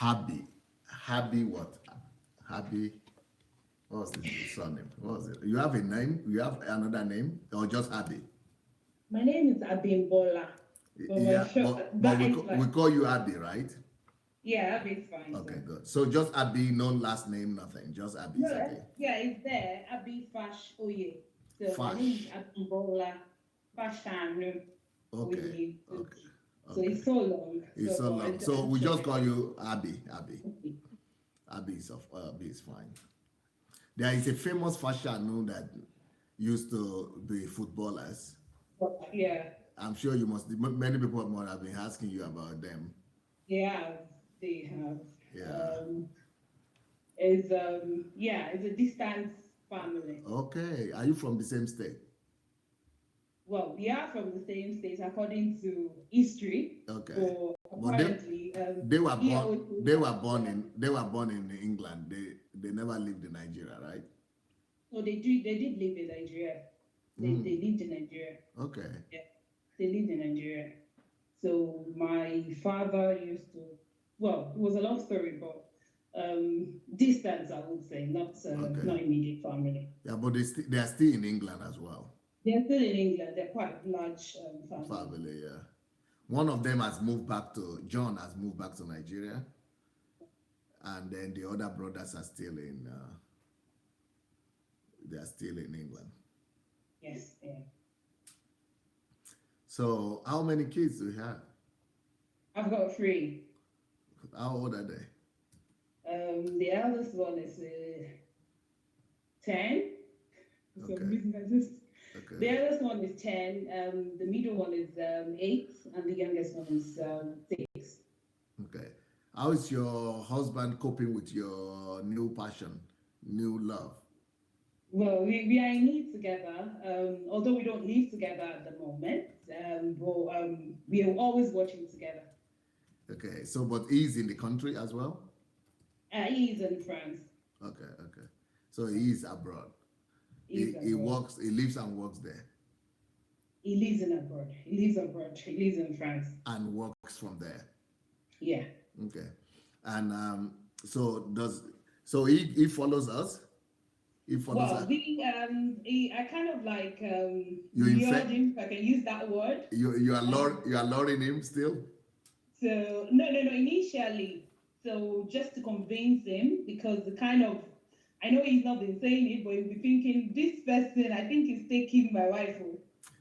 Harbie. Harbie what? Harbie. What was the surname? What was it? You have a name? You have another name? Or just Harbie? My name is Abimbola, but my Yeah, short but that is we like call you Abby, right? yeah, Abby's fine Okay, too. good. So just Abby, no last name, nothing. Just Abby No, is okay. yeah, it's there. Abby Fash Oye. So my name is Fash. Abimbola Fashanu Okay, Oye. okay, So okay. it's so long. It's So so but long. So I'm we sure. just call you Abby. Abby. Abby is fine. There is a famous fashion that used to be footballers. Yeah, I'm sure you must. Many people must have been asking you about them. they have. They have. Yeah. Is yeah, it's a distant family. Okay. Are you from the same state? Well, we are from the same state according to history, Okay. but But apparently, they were here born also, they were born in England. They never lived in Nigeria, right? so they did live in Nigeria. They Mm. lived in Nigeria. Okay. Yeah, they lived in Nigeria. So my father used to, well, it was a long story, but distance, I would say, Okay. not immediate family. Yeah, but they are still in England as well. They're still in England. They're quite large family. Family, yeah. One of them has moved back to John has moved back to Nigeria, and then the other brothers are still in. They are still in England. Yes, yeah. So, how many kids do you have? I've got three. How old are they? The eldest one is 10. For some Okay. reason, I just Okay. the eldest one is 10. The middle one is 8, and the youngest one is 6. Okay. How is your husband coping with your new passion, new love? Well, we are in it together. Although we don't live together at the moment, but we are always watching together. Okay. So, but he's in the country as well. He is in France. Okay. Okay. So he is abroad. He is He abroad. works. He lives and works there, He lives in abroad. He lives abroad. He lives in France. and works from there. Yeah. Okay. And so he follows us. He follows Well, us. I kind of like You lured infect. him, if I can use that word. You are luring him still. So no. Initially, so just to convince him, because the kind of I know he's not been saying it, but he'll be thinking this person. I think is taking my wife home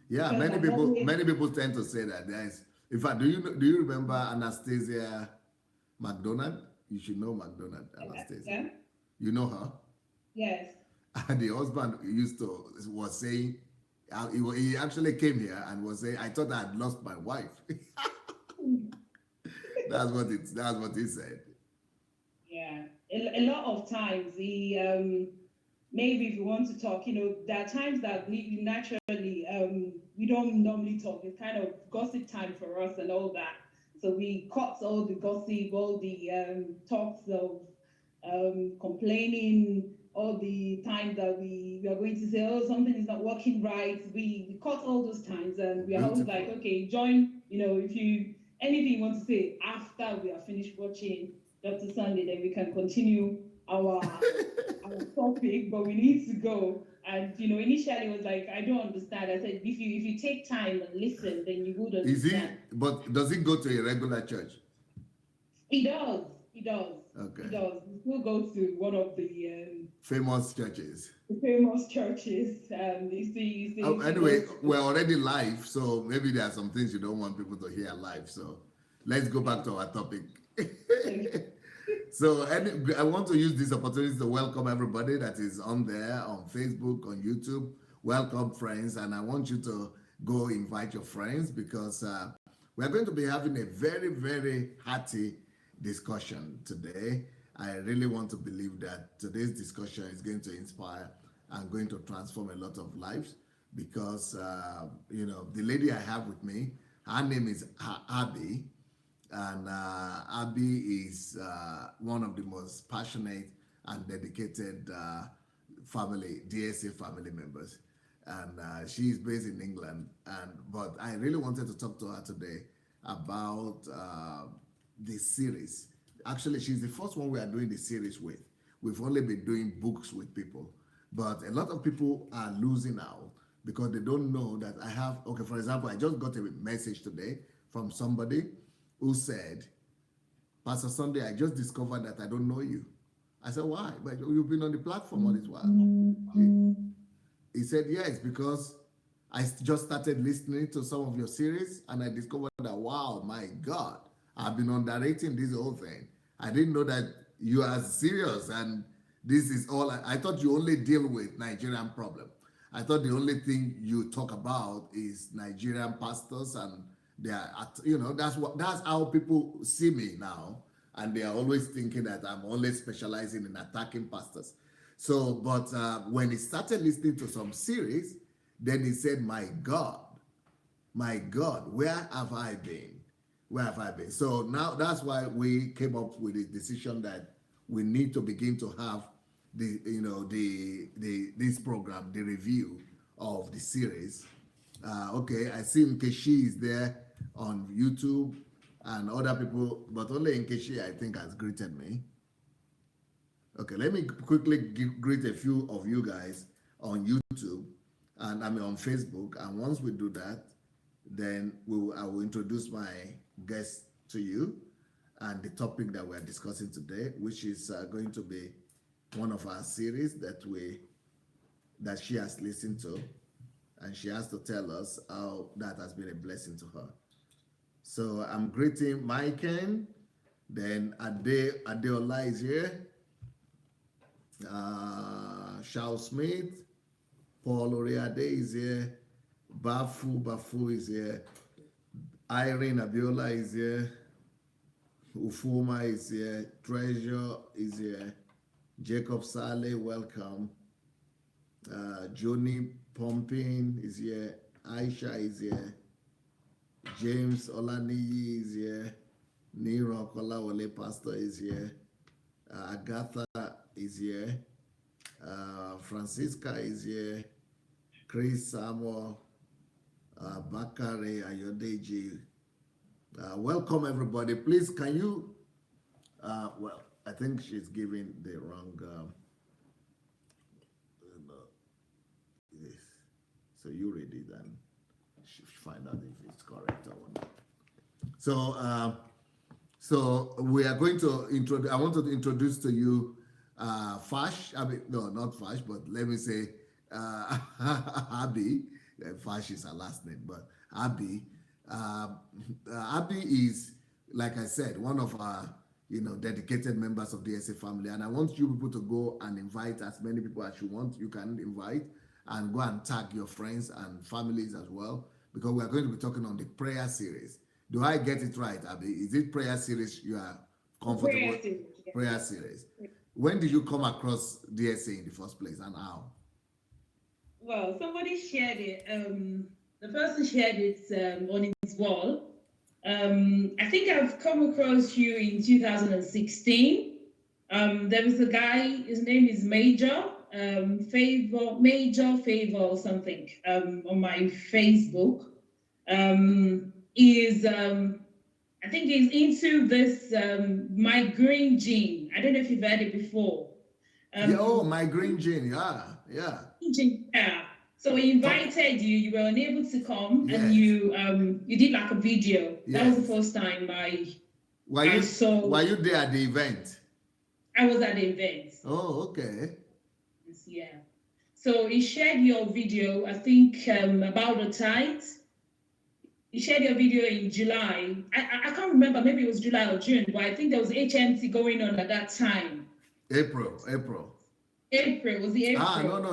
Yeah, because I've always many people tend to say that. Guys, in fact, do you remember Anastasia McDonald? You should know McDonald Anastasia. yeah You know her. yes. And the husband used to was saying he actually came here and was saying, I thought I had lost my wife. That's what he said. Yeah, a lot of times he maybe if you want to talk, there are times that we naturally we don't normally talk. It's kind of gossip time for us and all that. So we cut all the gossip, all the talks of complaining, all the times that we are going to say, oh, something is not working right. We cut all those times and we are always like, Beautiful. okay, join, if you anything you want to say after we are finished watching Dr. Sunday, then we can continue our topic, but we need to go. And initially it was like, I don't understand. I said, if you take time and listen, then you would Is he? understand. But does he go to a regular church? He does. He does. He Okay. does. He still goes to one of Famous churches. the famous churches. Anyway, we're already live, so maybe there are some things you don't want people to hear live. So let's go back to our topic. So I want to use this opportunity to welcome everybody that is on there, on Facebook, on YouTube. Welcome, friends, and I want you to go invite your friends because we're going to be having a very, very hearty discussion today. I really want to believe that today's discussion is going to inspire and going to transform a lot of lives because, the lady I have with me, her name is Abby, and Abby is one of the most passionate and dedicated DSA family members. And she is based in England. But I really wanted to talk to her today about this series Actually, she's the first one we are doing the series with. We've only been doing books with people, but a lot of people are losing out because they don't know that I have. Okay, for example, I just got a message today from somebody who said, Pastor Sunday, I just discovered that I don't know you. I said, why? But you've been on the platform all this while. He said, yes, because I just started listening to some of your series and I discovered that, wow, my God, I've been underrating this whole thing. I didn't know that you are serious and this is all. I thought you only deal with Nigerian problem. I thought the only thing you talk about is Nigerian pastors and they are, that's how people see me now. And they are always thinking that I'm only specializing in attacking pastors. So, but when he started listening to some series, then he said, my God, where have I been? Where have I been? So now that's why we came up with the decision that we need to begin to have this program, the review of the series. Okay, I see Nkechi is there on YouTube and other people, but only Nkechi I think has greeted me. Okay, let me quickly greet a few of you guys on YouTube and I mean on Facebook. And once we do that, then I will introduce my guest to you and the topic that we're discussing today, which is going to be one of our series that she has listened to, and she has to tell us how that has been a blessing to her. So I'm greeting Maiken, then Adeola is here, Charles Smith, Paul Oriade is here, Bafu is here, Irene Abiola is here, Ufuma is here, Treasure is here, Jacob Saleh, welcome. Joni Pumping is here, Aisha is here, James Olaniyi is here, Niro Kolawole Pastor is here, Agatha is here, Francisca is here, Chris Samuel, Bakare Ayodeji. Welcome everybody. Please, can you, well, I think she's giving the wrong, yes. So you read it and find out if it's correct or not. So we are going to introduce, I want to introduce to you Fash, I mean, no, not Fash, but let me say Abby. Fash is her last name, but Abby. Abby is, like I said, one of our dedicated members of the DSA family, and I want you people to go and invite as many people as you want. You can invite and go and tag your friends and families as well, because we are going to be talking on the prayer series. Do I get it right, Abby? Is it prayer series you are comfortable? Prayer series. Yeah. Prayer series. When did you come across DSA in the first place and how? Well, somebody shared it. The person shared it on his wall. I think I've come across you in 2016. There was a guy, his name is Major Favor or something, on my Facebook. I think he's into this My Green Gene. I don't know if you've heard it before. My Green Gene, yeah. Yeah. So he invited you. You were unable to come, yes. And you did like a video. Yes. That was the first time I saw. Were you there at the event? I was at the event. Oh, okay. Yeah. So he shared your video, I think, about the tithes. He shared your video in July. I can't remember, maybe it was July or June, but I think there was HMT going on at that time. April. Was it April? No,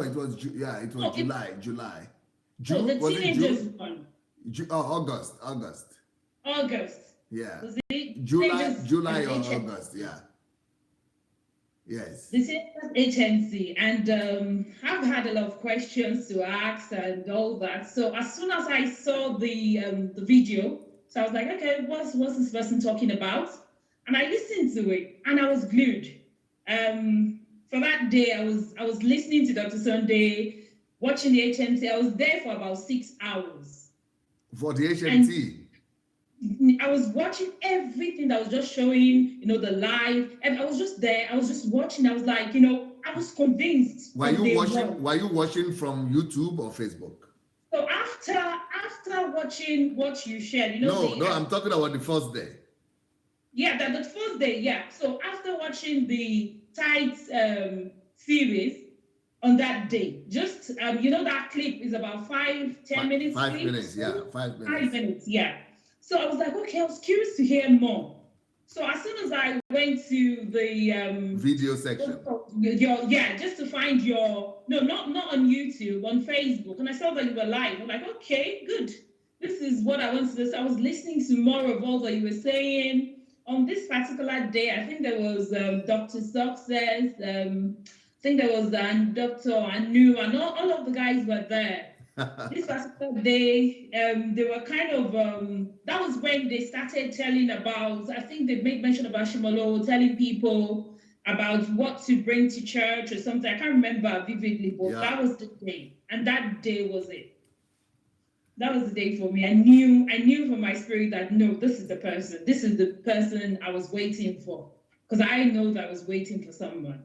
it was July. July. June, the was teenagers it one. August. Yeah. Was it July or August, yeah. Yes. This is HMC, and I've had a lot of questions to ask and all that. So as soon as I saw the video, so I was like, okay, what's this person talking about? And I listened to it, and I was glued. For that day, I was listening to Dr. Sunday, watching the HMT. I was there for about 6 hours. For the HMT? I was watching everything that was just showing, the live, and I was just there. I was just watching. I was like, I was convinced Were from you day watching? one. Were you watching from YouTube or Facebook? So after watching what you shared, No, no, I'm talking about the first day. yeah, that the first day, yeah. So after watching the Tides series on that day, just that clip is about 5-10 minutes Five clip. minutes, yeah, 5 minutes. 5 minutes, yeah. So I was like, okay, I was curious to hear more. So as soon as I went to the Video section. yeah, just to find your no, not on YouTube, on Facebook, and I saw that you were live. I'm like, okay, good. This is what I wanted to. So I was listening to more of all that you were saying on this particular day. I think there was Dr. Success. I think there was Dr. Anu, and all of the guys were there. This particular day, they were kind of that was when they started telling about, I think they made mention about Shimolo, telling people about what to bring to church or something. I can't remember vividly, but that was the day. And that day was it. That was the day for me. I knew from my spirit that no, this is the person. This is the person I was waiting for. Because I know that I was waiting for someone.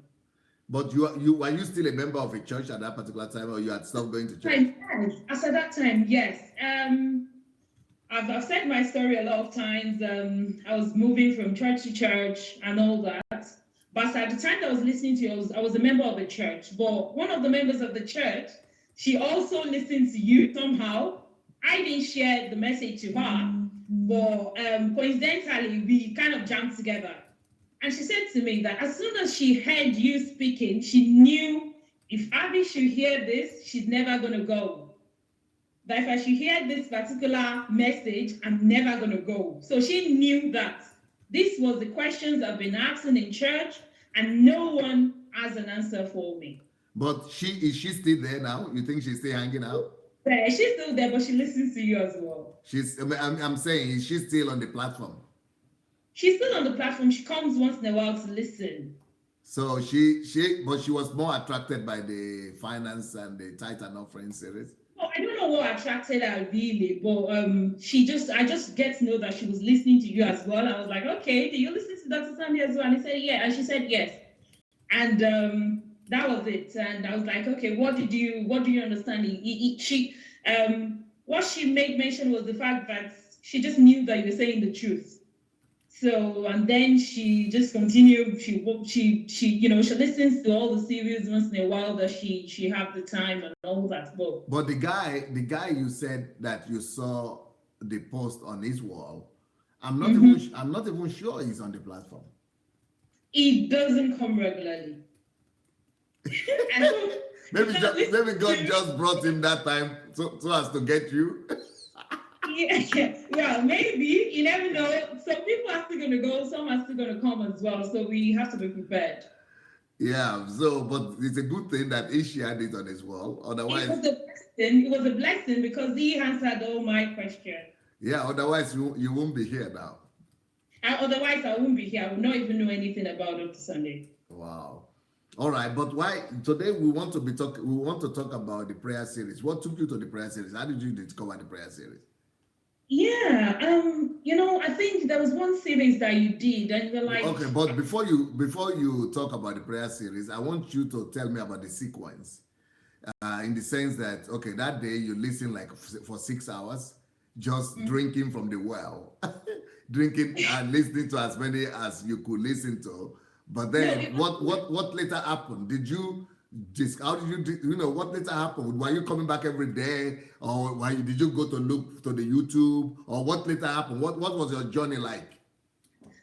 But you were you still a member of a church at that particular time, or you had stopped going to church? Yes. As at that time, yes. I've said my story a lot of times. I was moving from church to church and all that. But at the time that I was listening to you, I was a member of a church. But one of the members of the church, she also listened to you somehow. I didn't share the message to her, but coincidentally, we kind of jammed together. And she said to me that as soon as she heard you speaking, she knew if Abby should hear this, she's never going to go. That if I should hear this particular message, I'm never going to go. So she knew that this was the questions I've been asking in church, and no one has an answer for me. But is she still there now? You think she's still hanging out? Yeah, she's still there, but she listens to you as well. I'm saying, is she still on the platform? She's still on the platform. She comes once in a while to listen. So but she was more attracted by the finance and the Titan offering series. Oh, I don't know what attracted her really, but I just get to know that she was listening to you as well. I was like, okay, do you listen to Dr. Sandy as well? And he said, yeah, and she said yes. And that was it. And I was like, okay, what do you understand? What she made mention was the fact that she just knew that you were saying the truth. So, and then she just continued. She listens to all the series once in a while that she have the time and all that. But the guy you said that you saw the post on his wall, I'm not even sure he's on the platform. He doesn't come regularly. maybe God just brought him that time so as to get you. Yeah, maybe. You never know. Some people are still going to go, some are still going to come as well. So we have to be prepared. Yeah, but it's a good thing that he shared it on his wall. Otherwise, it was a blessing because he answered all my questions. Yeah, otherwise you won't be here now. Otherwise, I won't be here. I would not even know anything about Dr. Sunday. Wow. All right, but why today we want to talk about the prayer series. What took you to the prayer series? How did you discover the prayer series? Yeah, I think there was one series that you did, and you're like, okay, but before you talk about the prayer series, I want you to tell me about the sequence, in the sense that okay, that day you listen like for 6 hours, just drinking from the well, drinking and listening to as many as you could listen to. But then, what later happened? How did you what later happened? Were you coming back every day, or did you go to look to the YouTube, or what later happened? What was your journey like?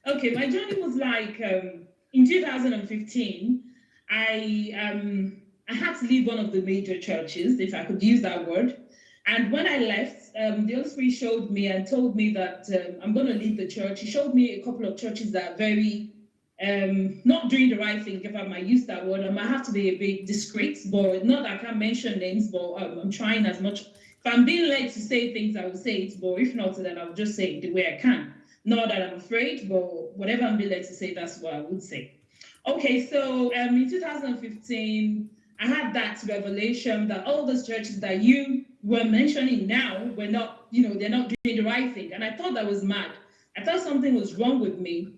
Okay, my journey was like in 2015. I had to leave one of the major churches, if I could use that word. And when I left, the Holy Spirit showed me and told me that I'm going to leave the church. He showed me a couple of churches that are very not doing the right thing, if I might use that word. I might have to be a bit discreet, but not that I can't mention names, but I'm trying as much. If I'm being led to say things, I will say it, but if not, then I'll just say it the way I can. Not that I'm afraid, but whatever I'm being led to say, that's what I would say. Okay, so in 2015, I had that revelation that all those churches that you were mentioning now were not they're not doing the right thing. And I thought that was mad. I thought something was wrong with me.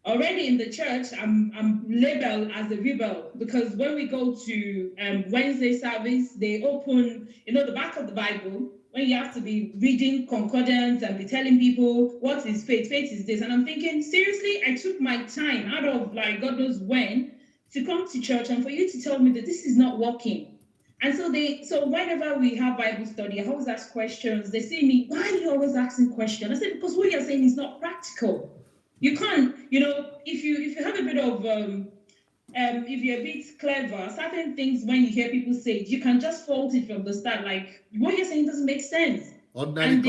Already in the church, I'm labeled as a rebel, because when we go to Wednesday service, they open, the back of the Bible, when you have to be reading concordance and be telling people what is faith. Faith is this. And I'm thinking, seriously, I took my time out of like God knows when to come to church and for you to tell me that this is not working. And so whenever we have Bible study, I always ask questions. They say me, why are you always asking questions? I said, because what you're saying is not practical. You can't, if you have a bit of if you're a bit clever, certain things when you hear people say it, you can just fault it from the start. Like what you're saying doesn't make sense. Ordinary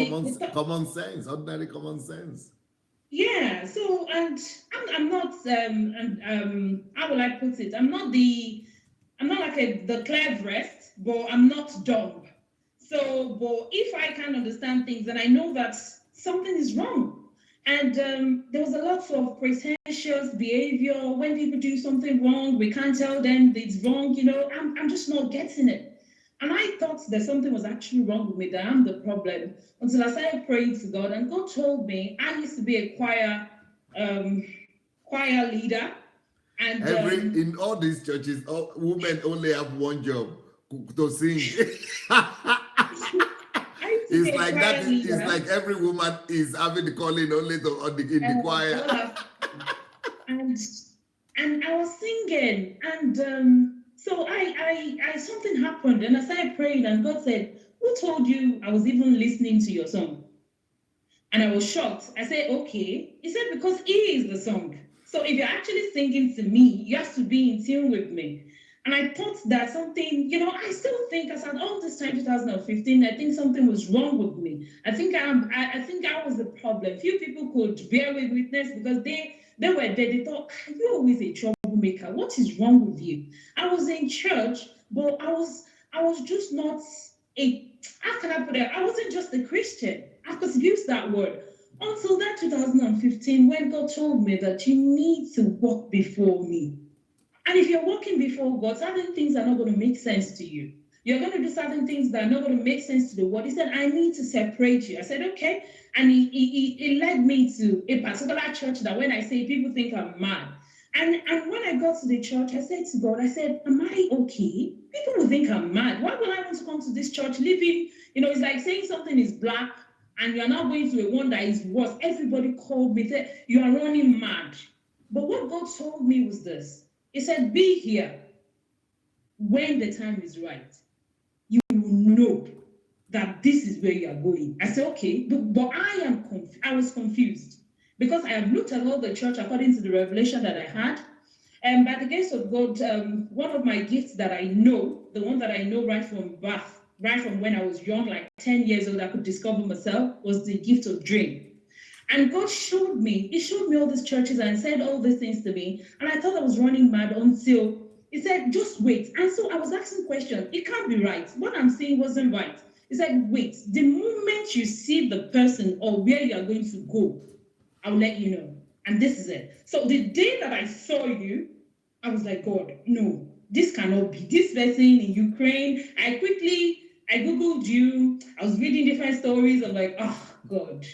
common sense. Ordinary common sense. Yeah. So, and I'm not how will I put it? I'm not like the cleverest, but I'm not dumb. So, but if I can understand things, then I know that something is wrong. And there was a lot of pretentious behavior. When people do something wrong, we can't tell them it's wrong. I'm just not getting it. And I thought that something was actually wrong with me, that I'm the problem, until I started praying to God. And God told me I used to be a choir leader. And in all these churches, women only have one job, to sing. It's like that. It's like every woman is having the calling only in the choir. And I was singing, and so I something happened, and I started praying, and God said, "Who told you I was even listening to your song?" And I was shocked. I said, "Okay." He said, "Because He is the song. So if you're actually singing to me, you have to be in tune with me." And I thought that something, I still think, as at all this time, 2015, I think something was wrong with me. I think I was the problem. Few people could bear with witness, because they were there. They thought, "You're always a troublemaker. What is wrong with you?" I was in church, but I was just not how can I put it? I wasn't just a Christian. I could use that word. Until that 2015, when God told me that you need to walk before me. And if you're walking before God, certain things are not going to make sense to you. You're going to do certain things that are not going to make sense to the world. He said, "I need to separate you." I said, "Okay." And he led me to a particular church that when I say, people think I'm mad. And when I got to the church, I said to God, I said, "Am I okay? People will think I'm mad. Why would I want to come to this church living?" It's like saying something is black and you're now going to a one that is worse. Everybody called me, said, "You are running mad." But what God told me was this. He said, "Be here. When the time is right, you will know that this is where you are going." I said, "Okay," but I was confused, because I have looked at all the church according to the revelation that I had. And by the grace of God, one of my gifts that I know, the one that I know right from birth, right from when I was young, like 10 years old, I could discover myself, was the gift of dream. And God showed me all these churches and said all these things to me. And I thought I was running mad until He said, "Just wait." And so I was asking questions. It can't be right. What I'm saying wasn't right. He said, "Wait. The moment you see the person or where you are going to go, I'll let you know." And this is it. So the day that I saw you, I was like, "God, no, this cannot be. This person in Ukraine." I Googled you. I was reading different stories. I'm like, "Oh, God.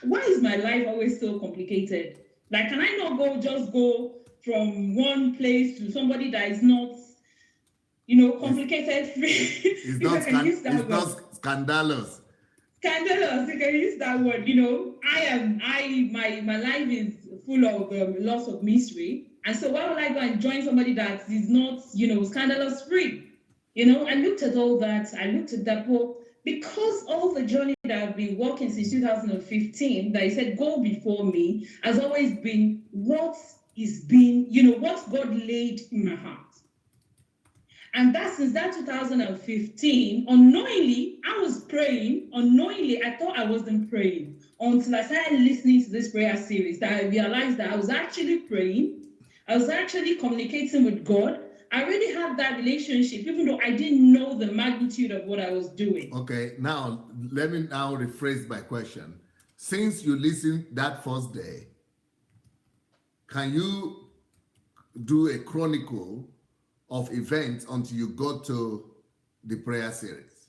Why is my life always so complicated? Like, can I not go from one place to somebody that is not, complicated free?" It's not scandalous. Scandalous, you can use that word. My life is full of lots of mystery. And so why would I go and join somebody that is not, scandalous free? I looked at all that. I looked at that book. Because all the journey that I've been walking since 2015, that He said, "Go before me," has always been what God laid in my heart. And that since that 2015, unknowingly, I was praying. Unknowingly, I thought I wasn't praying until I started listening to this prayer series, that I realized that I was actually praying. I was actually communicating with God. I already had that relationship, even though I didn't know the magnitude of what I was doing. Okay, now let me rephrase my question. Since you listened that first day, can you do a chronicle of events until you got to the prayer series?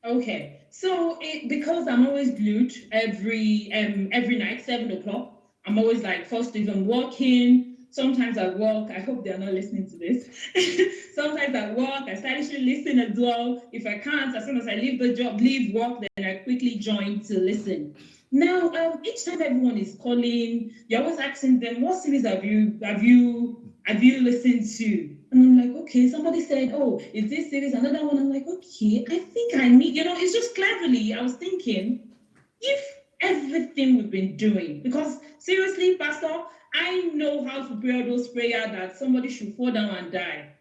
Okay, so because I'm always glued every night, 7 o'clock. I'm always like first if I'm working. Sometimes at work, I hope they're not listening to this. Sometimes at work, I stylishly listen as well. If I can't, as soon as I leave work, then I quickly join to listen. Now, each time everyone is calling, you're always asking them, "What series have you listened to?" And I'm like, okay, somebody said, oh, is this series another one? I'm like, okay, I think I need, it's just cleverly. I was thinking, if everything we've been doing, because seriously, Pastor, I know how to pray all those prayers that somebody should fall down and die.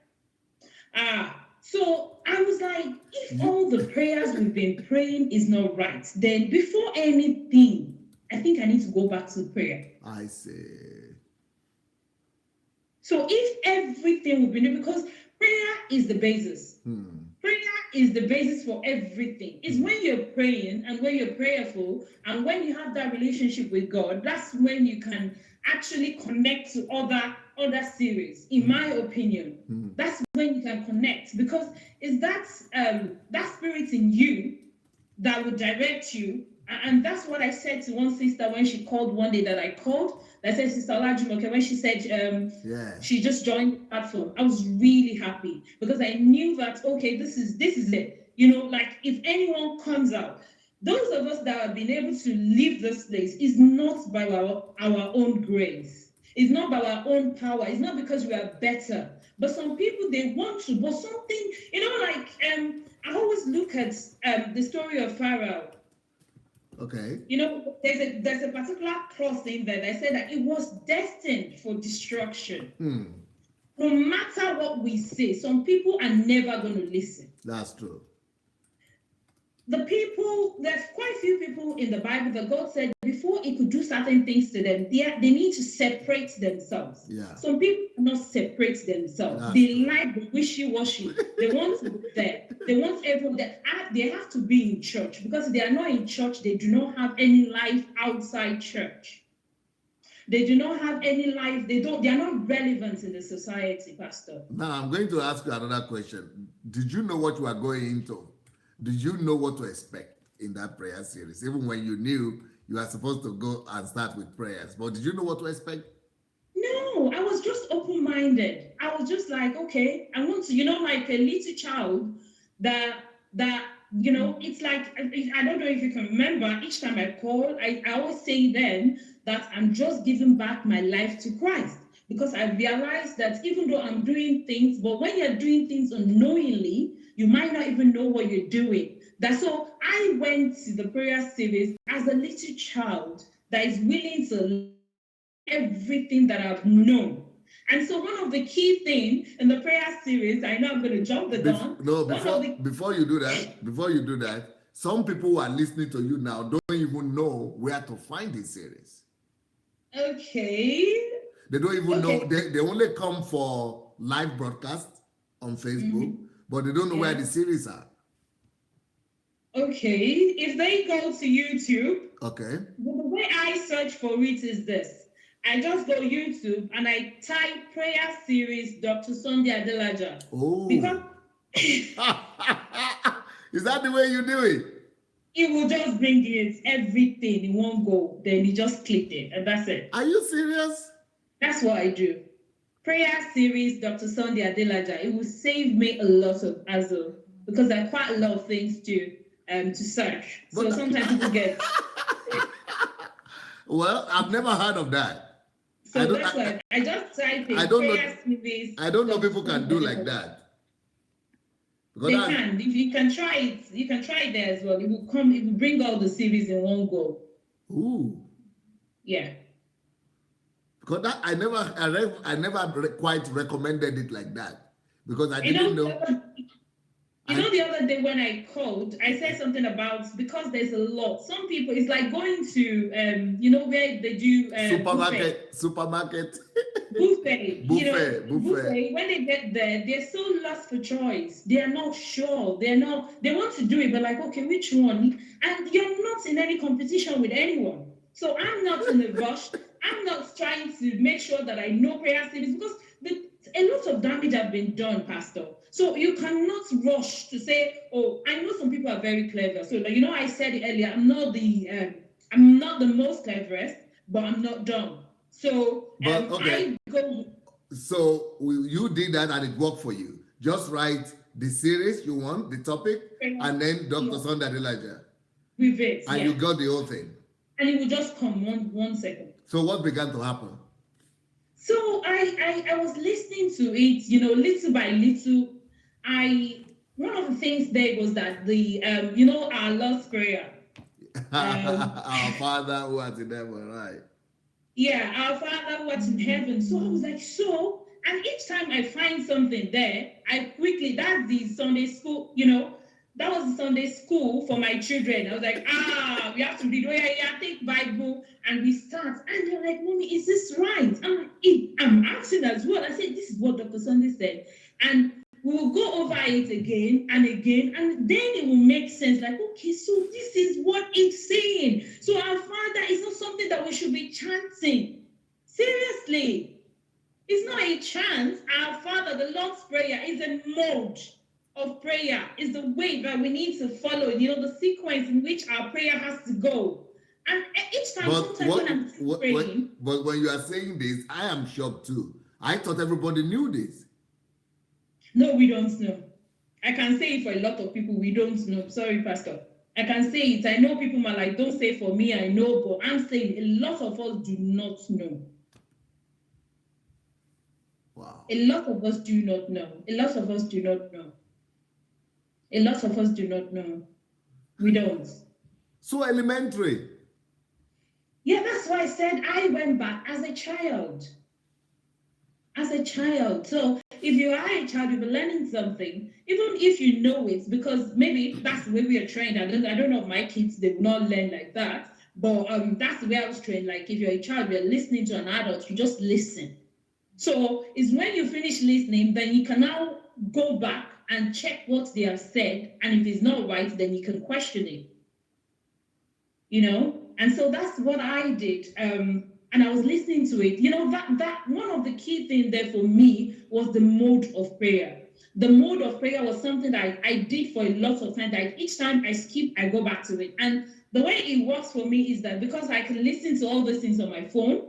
So I was like, if You, all the prayers we've been praying is not right, then before anything, I think I need to go back to prayer. I say. So if everything we've been doing, because prayer is the basis. Prayer is the basis for everything. It's when you're praying and when you're prayerful and when you have that relationship with God, that's when you can actually connect to other series, in my opinion. That's when you can connect, because it's that spirit in you that will direct you. And that's what I said to one sister when she called one day that I called. I said, Sister Olajumoke, when she said she just joined the platform, I was really happy because I knew that, okay, this is it. Like if anyone comes out, those of us that have been able to leave this place is not by our own grace. It's not by our own power. It's not because we are better. But some people, they want to, but something, like I always look at the story of Pharaoh. Okay. There's a particular clause in there that said that it was destined for destruction. No matter what we say, some people are never going to listen. That's true. There's quite a few people in the Bible that God said before he could do certain things to them, they need to separate themselves. Yeah. Some people cannot separate themselves. They like the wishy-washy. They want to be there. They want everyone there. They have to be in church, because if they are not in church, they do not have any life outside church. They do not have any life. They are not relevant in the society, Pastor. Now, I'm going to ask you another question. Did you know what you are going into? Did you know what to expect in that prayer series? Even when you knew you are supposed to go and start with prayers, but did you know what to expect? No, I was just open-minded. I was just like, okay, I want to, like a little child that it's like, I don't know if you can remember, each time I call, I always say then that I'm just giving back my life to Christ, because I realized that even though I'm doing things, but when you're doing things unknowingly, you might not even know what you're doing. That's so I went to the prayer series as a little child that is willing to everything that I've known. And so one of the key things in the prayer series, I know I'm going to jump the gun. Before you do that, some people who are listening to you now don't even know where to find this series. Okay. They don't even know. They only come for live broadcast on Facebook, but they don't know where the series are. Okay. If they go to YouTube, okay, the way I search for it is this. I just go YouTube and I type prayer series Dr. Sunday Adelaja. Oh. Because is that the way you do it? It will just bring it everything in one go. Then you just click it and that's it. Are you serious? That's what I do. Prayer series Dr. Sunday Adelaja. It will save me a lot of hassle, because there are quite a lot of things to search. So sometimes people get. Well, I've never heard of that. So that's why I just type in prayer series. I don't know people can do like that. Because they can. If you can try it, you can try it there as well. It will bring all the series in one go. Ooh. Yeah. Because that I never quite recommended it like that, because I didn't know. The other day when I called, I said something about, because there's a lot. Some people, it's like going to, where they do supermarket. Buffet. Buffet. When they get there, they're so lost for choice. They are not sure. They want to do it, but like, okay, which one? And you're not in any competition with anyone. So I'm not in a rush. I'm not trying to make sure that I know prayer series, because a lot of damage have been done, Pastor. So you cannot rush to say, oh, I know some people are very clever. So I said it earlier, I'm not the most cleverest, but I'm not dumb. So But okay, I go. so you did that and it worked for you. Just write the series you want, the topic, and then Dr. Sunday Elijah. With it, and you got the whole thing. And it will just come one second. So what began to happen? So I was listening to it, little by little. One of the things there was that the our Lord's Prayer. Our Father who art in heaven, right? Yeah, our Father who art in heaven. So I was like, and each time I find something there, that's the Sunday school, that was the Sunday school for my children. I was like, we have to read, take Bible, and we start. And they're like, Mommy, is this right? I'm asking as well. I said, this is what Dr. Sunday said. And we will go over it again and again, and then it will make sense. Like, okay, so this is what it's saying. So our Father is not something that we should be chanting. Seriously. It's not a chant. Our Father, the Lord's Prayer, is a mode of prayer, is the way that we need to follow, the sequence in which our prayer has to go. And each time, when I'm praying. But when you are saying this, I am shocked too. I thought everybody knew this. No, we don't know. I can say it for a lot of people, we don't know. Sorry, Pastor. I can say it. I know people are like, don't say for me, I know, but I'm saying a lot of us do not know. Wow. A lot of us do not know. A lot of us do not know. A lot of us do not know. We don't. So elementary. Yeah, that's why I said I went back as a child. As a child. So if you are a child, you'll be learning something, even if you know it, because maybe that's the way we are trained. I don't know if my kids, they will not learn like that. But that's the way I was trained. Like if you're a child, you're listening to an adult, you just listen. So it's when you finish listening, then you can now go back and check what they have said, and if it's not right, then you can question it. And so that's what I did. And I was listening to it. That one of the key things there for me was the mode of prayer. The mode of prayer was something that I did for a lot of time. That each time I skip, I go back to it. And the way it works for me is that because I can listen to all those things on my phone,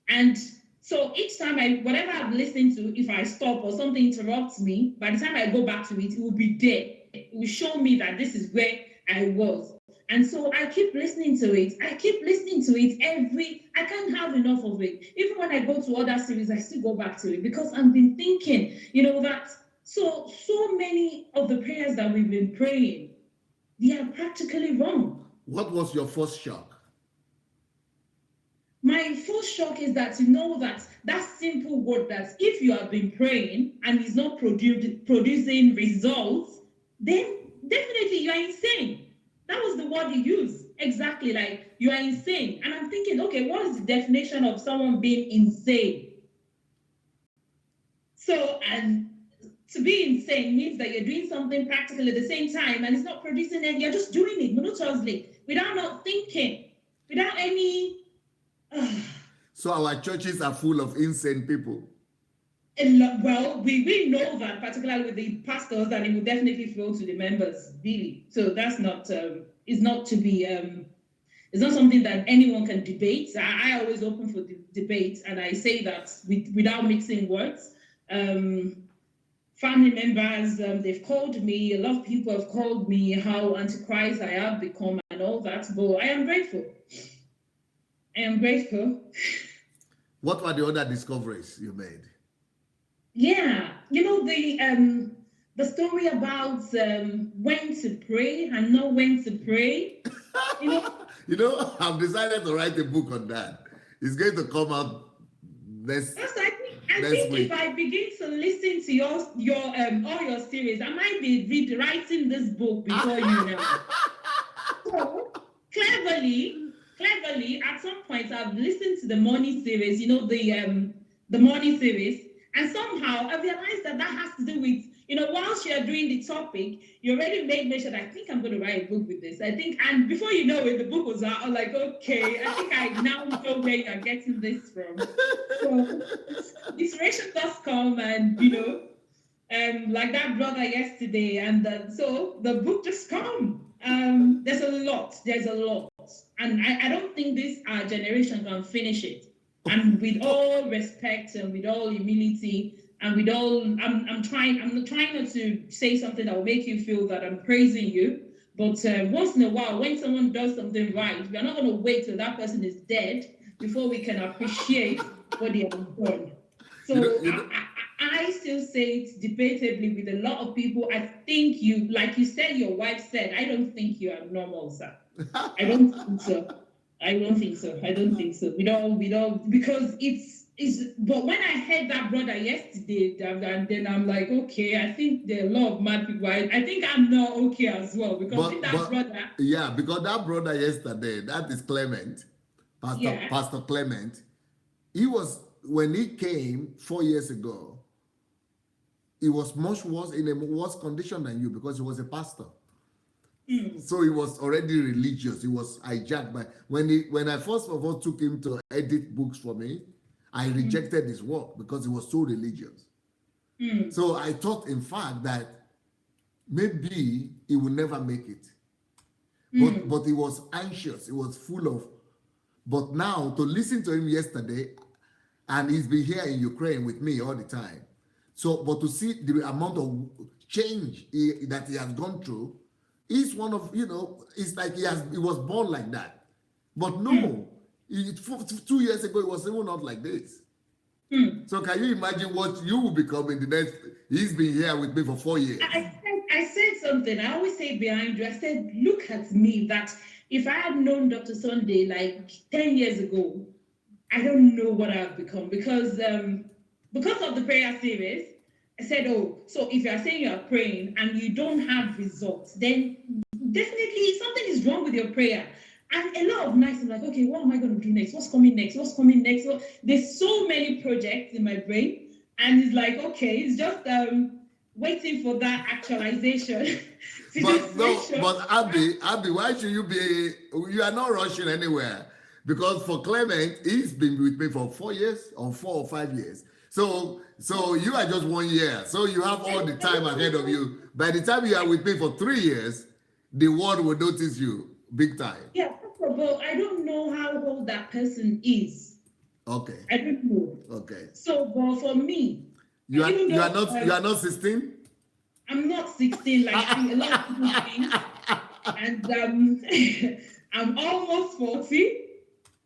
and so each time whatever I'm listening to, if I stop or something interrupts me, by the time I go back to it, it will be there. It will show me that this is where I was. And so I keep listening to it. I can't have enough of it. Even when I go to other series, I still go back to it because I've been thinking, that so many of the prayers that we've been praying, they are practically wrong. What was your first shock? My first shock is that that simple word that if you have been praying and it's not producing results, then definitely you are insane. That was the word you used. Exactly, like you are insane. And I'm thinking, okay, what is the definition of someone being insane? So, and to be insane means that you're doing something practically at the same time and it's not producing any, you're just doing it monotonously, without not thinking, without any... So our churches are full of insane people. Well, we know that, particularly with the pastors, that it will definitely flow to the members, really. So that's not, it's not to be, it's not something that anyone can debate. I always open for debate, and I say that without mixing words. Family members, they've called me, a lot of people have called me how antichrist I have become and all that, but I am grateful. I am grateful. What were the other discoveries you made? Yeah, the story about when to pray and not when to pray. I've decided to write a book on that. It's going to come out next. I think week. If I begin to listen to your all your series, I might be writing this book before you know. So cleverly, at some point I've listened to the morning series, the morning series, and somehow I realized that has to do with, whilst you're doing the topic, you already made mention, I think I'm going to write a book with this. I think, and before you know it, the book was out. I was like, okay, I think I now know where you're getting this from. So inspiration does come, and, like that brother yesterday. And so the book just come. There's a lot. And I don't think this our generation can finish it. And with all respect and with all humility, and with all, I'm trying not to say something that will make you feel that I'm praising you. But once in a while, when someone does something right, we're not going to wait till that person is dead before we can appreciate what they have done. So I still say it debatably with a lot of people. I think you, like you said, your wife said, I don't think you are normal, sir. I don't think so. We don't, because it's, but when I heard that brother yesterday, and then I'm like, okay, I think there are a lot of mad people. I think I'm not okay as well, because brother. Yeah, because that brother yesterday, that is Clement, Pastor Clement. He was, when he came 4 years ago, he was much worse, in a worse condition than you, because he was a pastor. So he was already religious. He was hijacked by, when I first of all took him to edit books for me, I rejected his work because he was so religious. So I thought, in fact, that maybe he would never make it. But he was anxious. He was full of, but now to listen to him yesterday, and he's been here in Ukraine with me all the time. So, but to see the amount of change that he has gone through, he's one of, it's like he was born like that. But no, 2 years ago, he was even not like this. So can you imagine what you will become in the next, he's been here with me for 4 years. I said something, I always say behind you, I said, look at me, that if I had known Dr. Sunday like 10 years ago, I don't know what I've become, because of the prayer series. I said, so if you're saying you're praying and you don't have results, then definitely something is wrong with your prayer. And a lot of nights I'm like, okay, what am I going to do next? What's coming next? So there's so many projects in my brain, and it's like, okay, it's just waiting for that actualization. But Abby, why should you be? You are not rushing anywhere, because for Clement, he's been with me for 4 years or 4 or 5 years. So you are just 1 year. So you have all the time ahead of you. By the time you are with me for 3 years, the world will notice you big time. Yeah, but I don't know how old that person is. Okay. I don't know. Okay. So, but for me, you are not 16. I'm not 16 like a lot of people think, and I'm almost 40,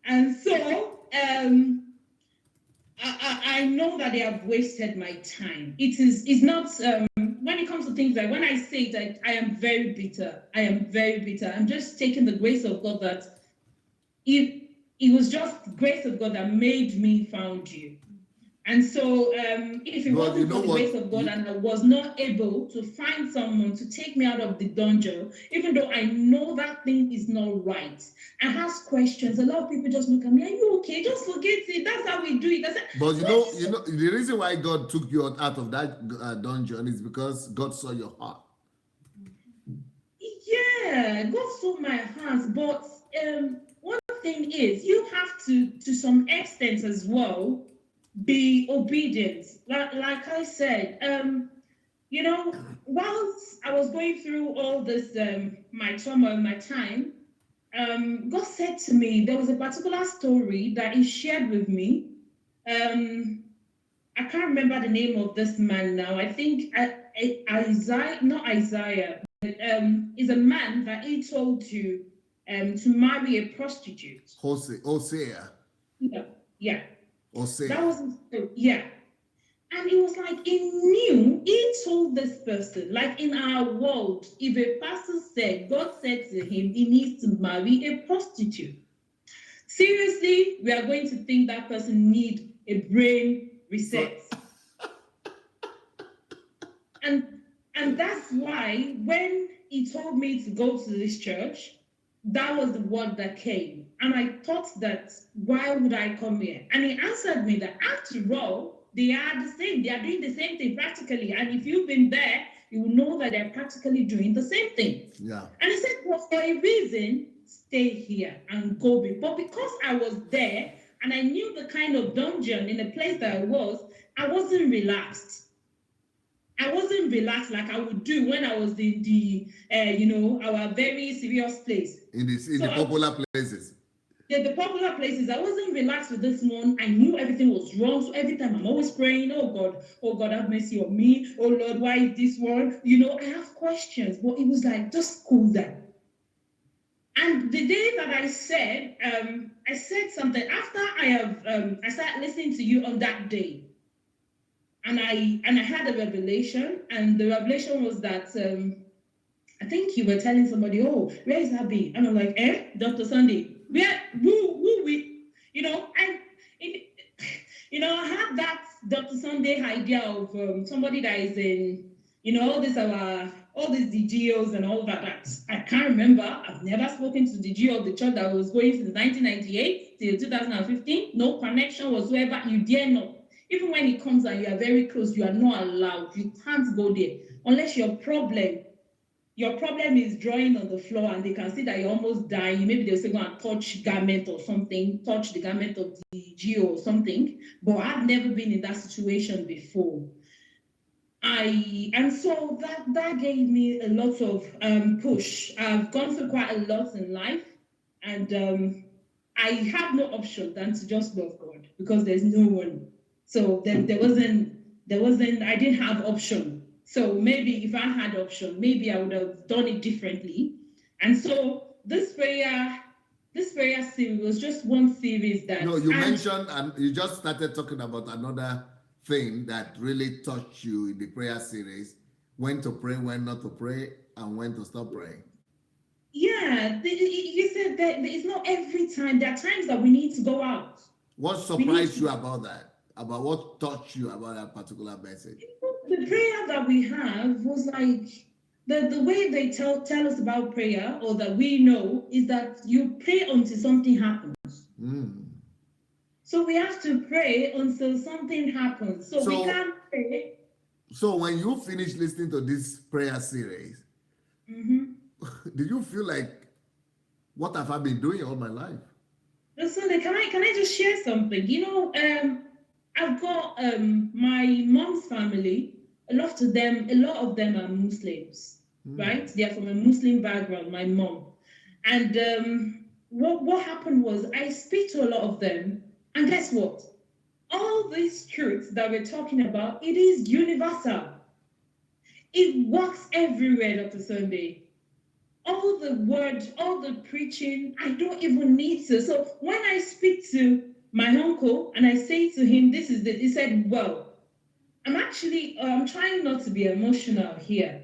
and so I know that they have wasted my time. It's not, when it comes to things like, when I say that I am very bitter, I'm just taking the grace of God, that it was just grace of God that made me found you. And so if it wasn't for the grace of God, and I was not able to find someone to take me out of the dungeon, even though I know that thing is not right, I ask questions. A lot of people just look at me, are you okay? Just forget it. That's how we do it. But you know, the reason why God took you out of that dungeon is because God saw your heart. Yeah, God saw my heart. But one thing is, you have to some extent as well, be obedient. Like I said, whilst I was going through all this, my trauma, my time, God said to me, there was a particular story that He shared with me. I can't remember the name of this man now. I think Isaiah, not Isaiah, but is a man that He told to marry a prostitute. Hosea. Yeah. Hosea. That was yeah. And it was like he told this person, like in our world, if a pastor said, God said to him, he needs to marry a prostitute. Seriously, we are going to think that person needs a brain reset. And that's why when he told me to go to this church, that was the word that came. And I thought that, why would I come here? And he answered me that, after all, they are the same. They are doing the same thing practically. And if you've been there, you will know that they're practically doing the same thing. Yeah. And he said, well, for a reason, stay here and go back. But because I was there and I knew the kind of dungeon in the place that I wasn't relaxed. I wasn't relaxed like I would do when I was in our very serious place. In the popular places. The popular places, I wasn't relaxed with this one. I knew everything was wrong. So every time I'm always praying, oh God, have mercy on me. Oh Lord, why is this one? I have questions, but it was like, just cool down. And the day that I said something after I started listening to you on that day, and I had a revelation, and the revelation was that I think you were telling somebody, oh, where is HARBIE? And I'm like, Dr. Sunday, where, who we, and I had that Dr. Sunday idea of somebody that is in, all these DGOs and all that. I can't remember. I've never spoken to DGO of the church that was going since 1998 till 2015. No connection whatsoever. You dare not. Even when it comes and you are very close, you are not allowed. You can't go there unless your problem is drawing on the floor and they can see that you're almost dying. Maybe they'll say, go and touch garment or something, touch the garment of the GO or something. But I've never been in that situation before. And so that gave me a lot of push. I've gone through quite a lot in life, and I have no option than to just love God because there's no one. So there wasn't, I didn't have option. So maybe if I had option, maybe I would have done it differently. And so this prayer series was just one series that. No, you mentioned, and you just started talking about another thing that really touched you in the prayer series: when to pray, when not to pray, and when to stop praying. Yeah, you said that it's not every time. There are times that we need to go out. What surprised you about that? About what touched you about that particular message? The prayer that we have was like the way they tell us about prayer, or that we know, is that you pray until something happens. So we have to pray until something happens. So we can't pray. So when you finish listening to this prayer series, did you feel like, what have I been doing all my life? Listen, can I just share something? I've got my mom's family. A lot of them are Muslims, right? They are from a Muslim background, my mom. And what happened was, I speak to a lot of them, and guess what? All these truths that we're talking about, it is universal. It works everywhere, Dr. Sunday. All the words, all the preaching, I don't even need to. So when I speak to my uncle and I say to him, this is it, he said, well, I'm trying not to be emotional here.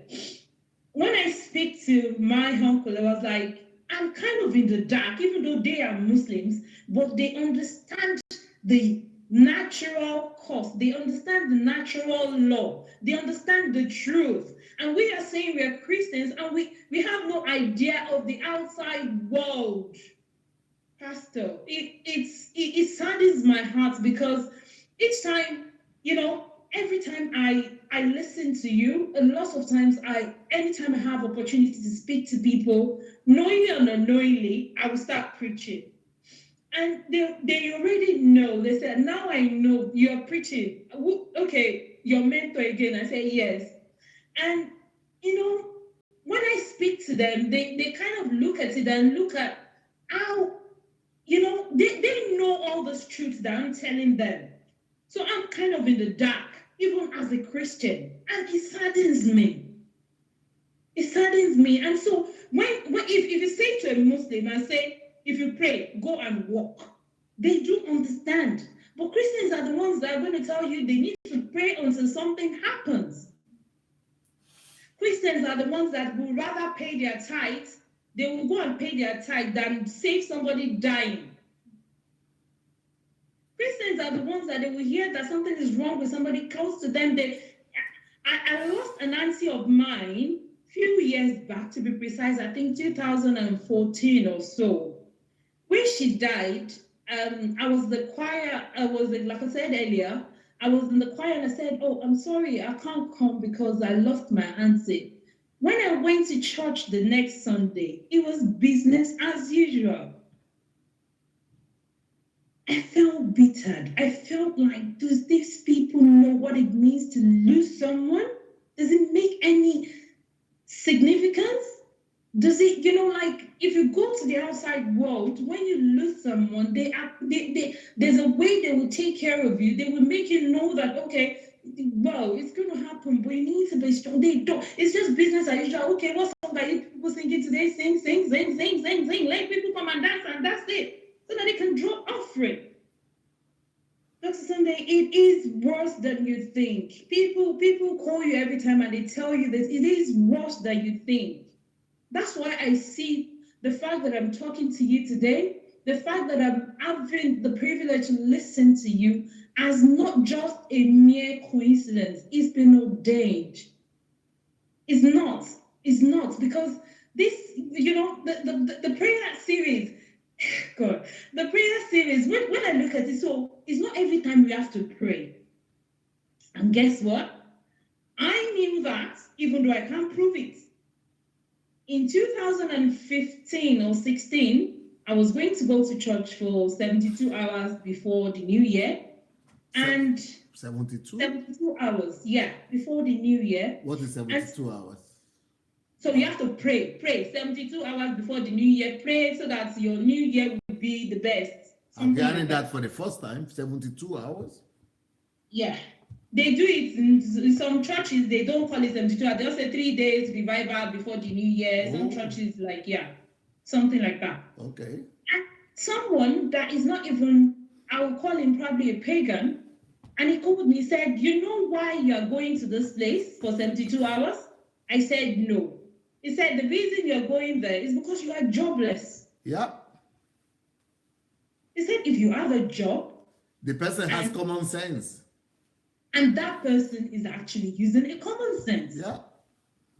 When I speak to my uncle, I was like, I'm kind of in the dark, even though they are Muslims, but they understand the natural cause. They understand the natural law. They understand the truth. And we are saying we are Christians, and we have no idea of the outside world. Pastor, it saddens my heart, because each time, every time I listen to you, a lot of times anytime I have opportunity to speak to people, knowingly or unknowingly, I will start preaching. And they already know. They said, now I know you're preaching. Okay, your mentor again. I say, yes. And, when I speak to them, they kind of look at it and look at how, they know all those truths that I'm telling them. So I'm kind of in the dark, even as a Christian. And it saddens me. It saddens me. And so if you say to a Muslim and say, if you pray, go and walk, they do understand. But Christians are the ones that are going to tell you they need to pray until something happens. Christians are the ones that will rather pay their tithes. They will go and pay their tithe than save somebody dying. Christians are the ones that they will hear that something is wrong with somebody close to them. I lost an auntie of mine a few years back, to be precise, I think 2014 or so. When she died, I was like I said earlier, I was in the choir and I said, "Oh, I'm sorry, I can't come because I lost my auntie." When I went to church the next Sunday, it was business as usual. I felt bittered. I felt like, does these people know what it means to lose someone? Does it make any significance? Does it, like if you go to the outside world, when you lose someone, there's a way they will take care of you. They will make you know that, okay, well, it's going to happen, but you need to be strong. They don't. It's just business as usual. Okay, what song are you people singing today? Sing, sing, sing, sing, sing, sing. Let people come and dance, and that's it. So that they can drop offering. Dr. Sunday, it is worse than you think. People call you every time and they tell you that it is worse than you think. That's why I see the fact that I'm talking to you today, the fact that I'm having the privilege to listen to you as not just a mere coincidence. It's been ordained. It's not. It's not, because this, the prayer series, God, the prayer series, when I look at it, so it's not every time we have to pray. And guess what? I knew that, even though I can't prove it. In 2015 or 16, I was going to go to church for 72 hours before the new year. And 72? 72 hours, yeah, before the new year. What is 72 hours? So you have to pray 72 hours before the new year. Pray so that your new year will be the best. I'm hearing that for the first time, 72 hours? Yeah. They do it in some churches, they don't call it 72 hours. They just say 3 days revival before the new year. Some churches, like, yeah, something like that. Okay. And someone that is not even, I would call him probably a pagan, and he called me, said, "You know why you are going to this place for 72 hours? I said, "No." He said, "The reason you're going there is because you are jobless." Yeah. He said, "If you have a job..." The person has common sense. And that person is actually using a common sense. Yeah.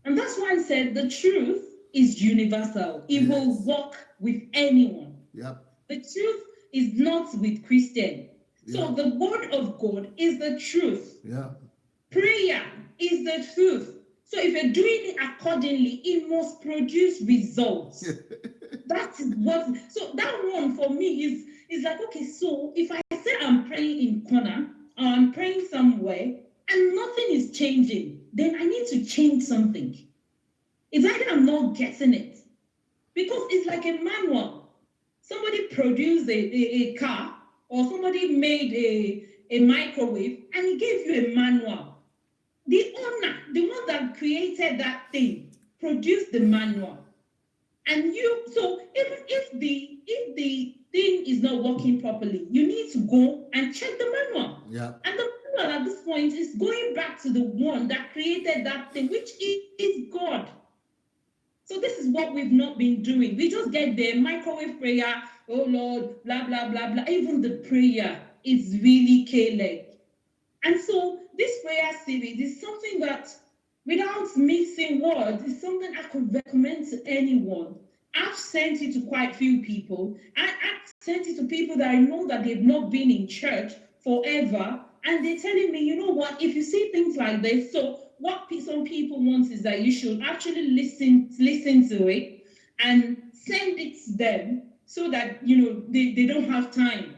And that's why I said the truth is universal. It will work with anyone. Yeah. The truth is not with Christian. So the word of God is the truth. Yeah. Prayer is the truth. So if you're doing it accordingly, it must produce results. That is what. So that one for me is like, okay, so if I say I'm praying in corner, or I'm praying somewhere, and nothing is changing, then I need to change something. It's either I'm not getting it, because it's like a manual. Somebody produced a car, or somebody made a microwave, and he gave you a manual. The owner, the one that created that thing, produced the manual. And so even if the thing is not working properly, you need to go and check the manual. Yeah. And the manual at this point is going back to the one that created that thing, which is God. So this is what we've not been doing. We just get the microwave prayer, oh Lord, blah, blah, blah, blah. Even the prayer is really K-leg. And so this prayer series is something that, without mixing words, is something I could recommend to anyone. I've sent it to quite a few people. I've sent it to people that I know that they've not been in church forever, and they're telling me, you know what, if you see things like this, so what some people want is that you should actually listen to it and send it to them so that, they don't have time.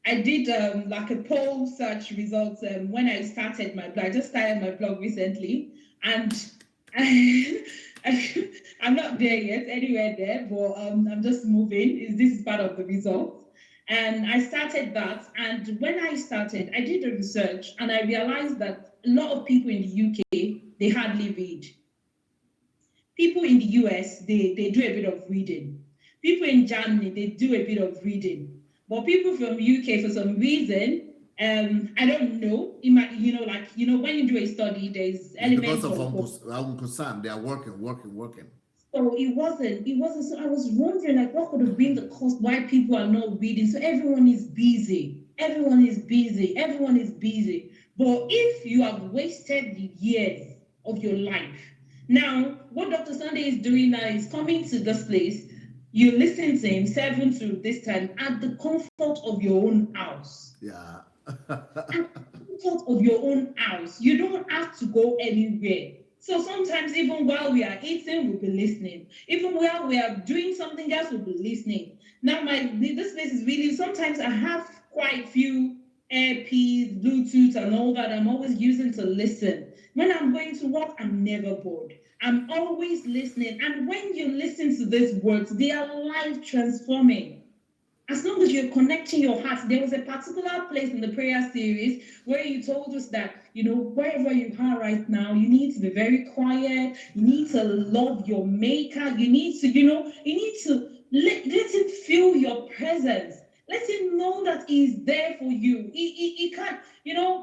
I did like a poll search results when I started my blog. I just started my blog recently, and I'm not there yet, anywhere there, but I'm just moving. This is part of the results. And I started that, and when I started, I did a research, and I realized that a lot of people in the UK, they hardly read. People in the US, they do a bit of reading. People in Germany, they do a bit of reading. But people from UK, for some reason, I don't know. It might, when you do a study, there's elements because of Uncle Sam, they are working. So it wasn't. So I was wondering, like, what could have been the cause why people are not reading? So everyone is busy. But if you have wasted the years of your life, now what Dr. Sunday is doing now is coming to this place. You listen to him 7 to this time at the comfort of your own house. Yeah. And comfort of your own house. You don't have to go anywhere. So sometimes even while we are eating, we'll be listening. Even while we are doing something else, we'll be listening. Now this place is really, sometimes I have quite few AirPods, Bluetooth, and all that I'm always using to listen. When I'm going to work, I'm never bored. I'm always listening. And when you listen to these words, they are life transforming. As long as you're connecting your heart, there was a particular place in the prayer series where you told us that, wherever you are right now, you need to be very quiet. You need to love your maker. You need to, let him feel your presence. Let him know that he's there for you. He can't,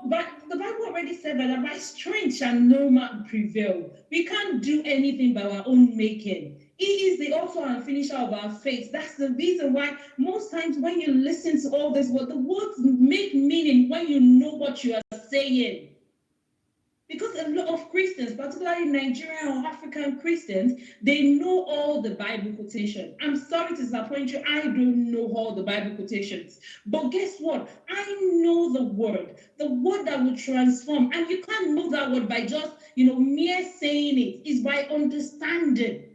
but the Bible already said that by strength shall no man prevail. We can't do anything by our own making. He is the author and finisher of our faith. That's the reason why most times when you listen to all this, the words make meaning when you know what you are saying. Because a lot of Christians, particularly Nigerian or African Christians, they know all the Bible quotations. I'm sorry to disappoint you, I don't know all the Bible quotations. But guess what? I know the word that will transform. And you can't know that word by just, mere saying it. It's by understanding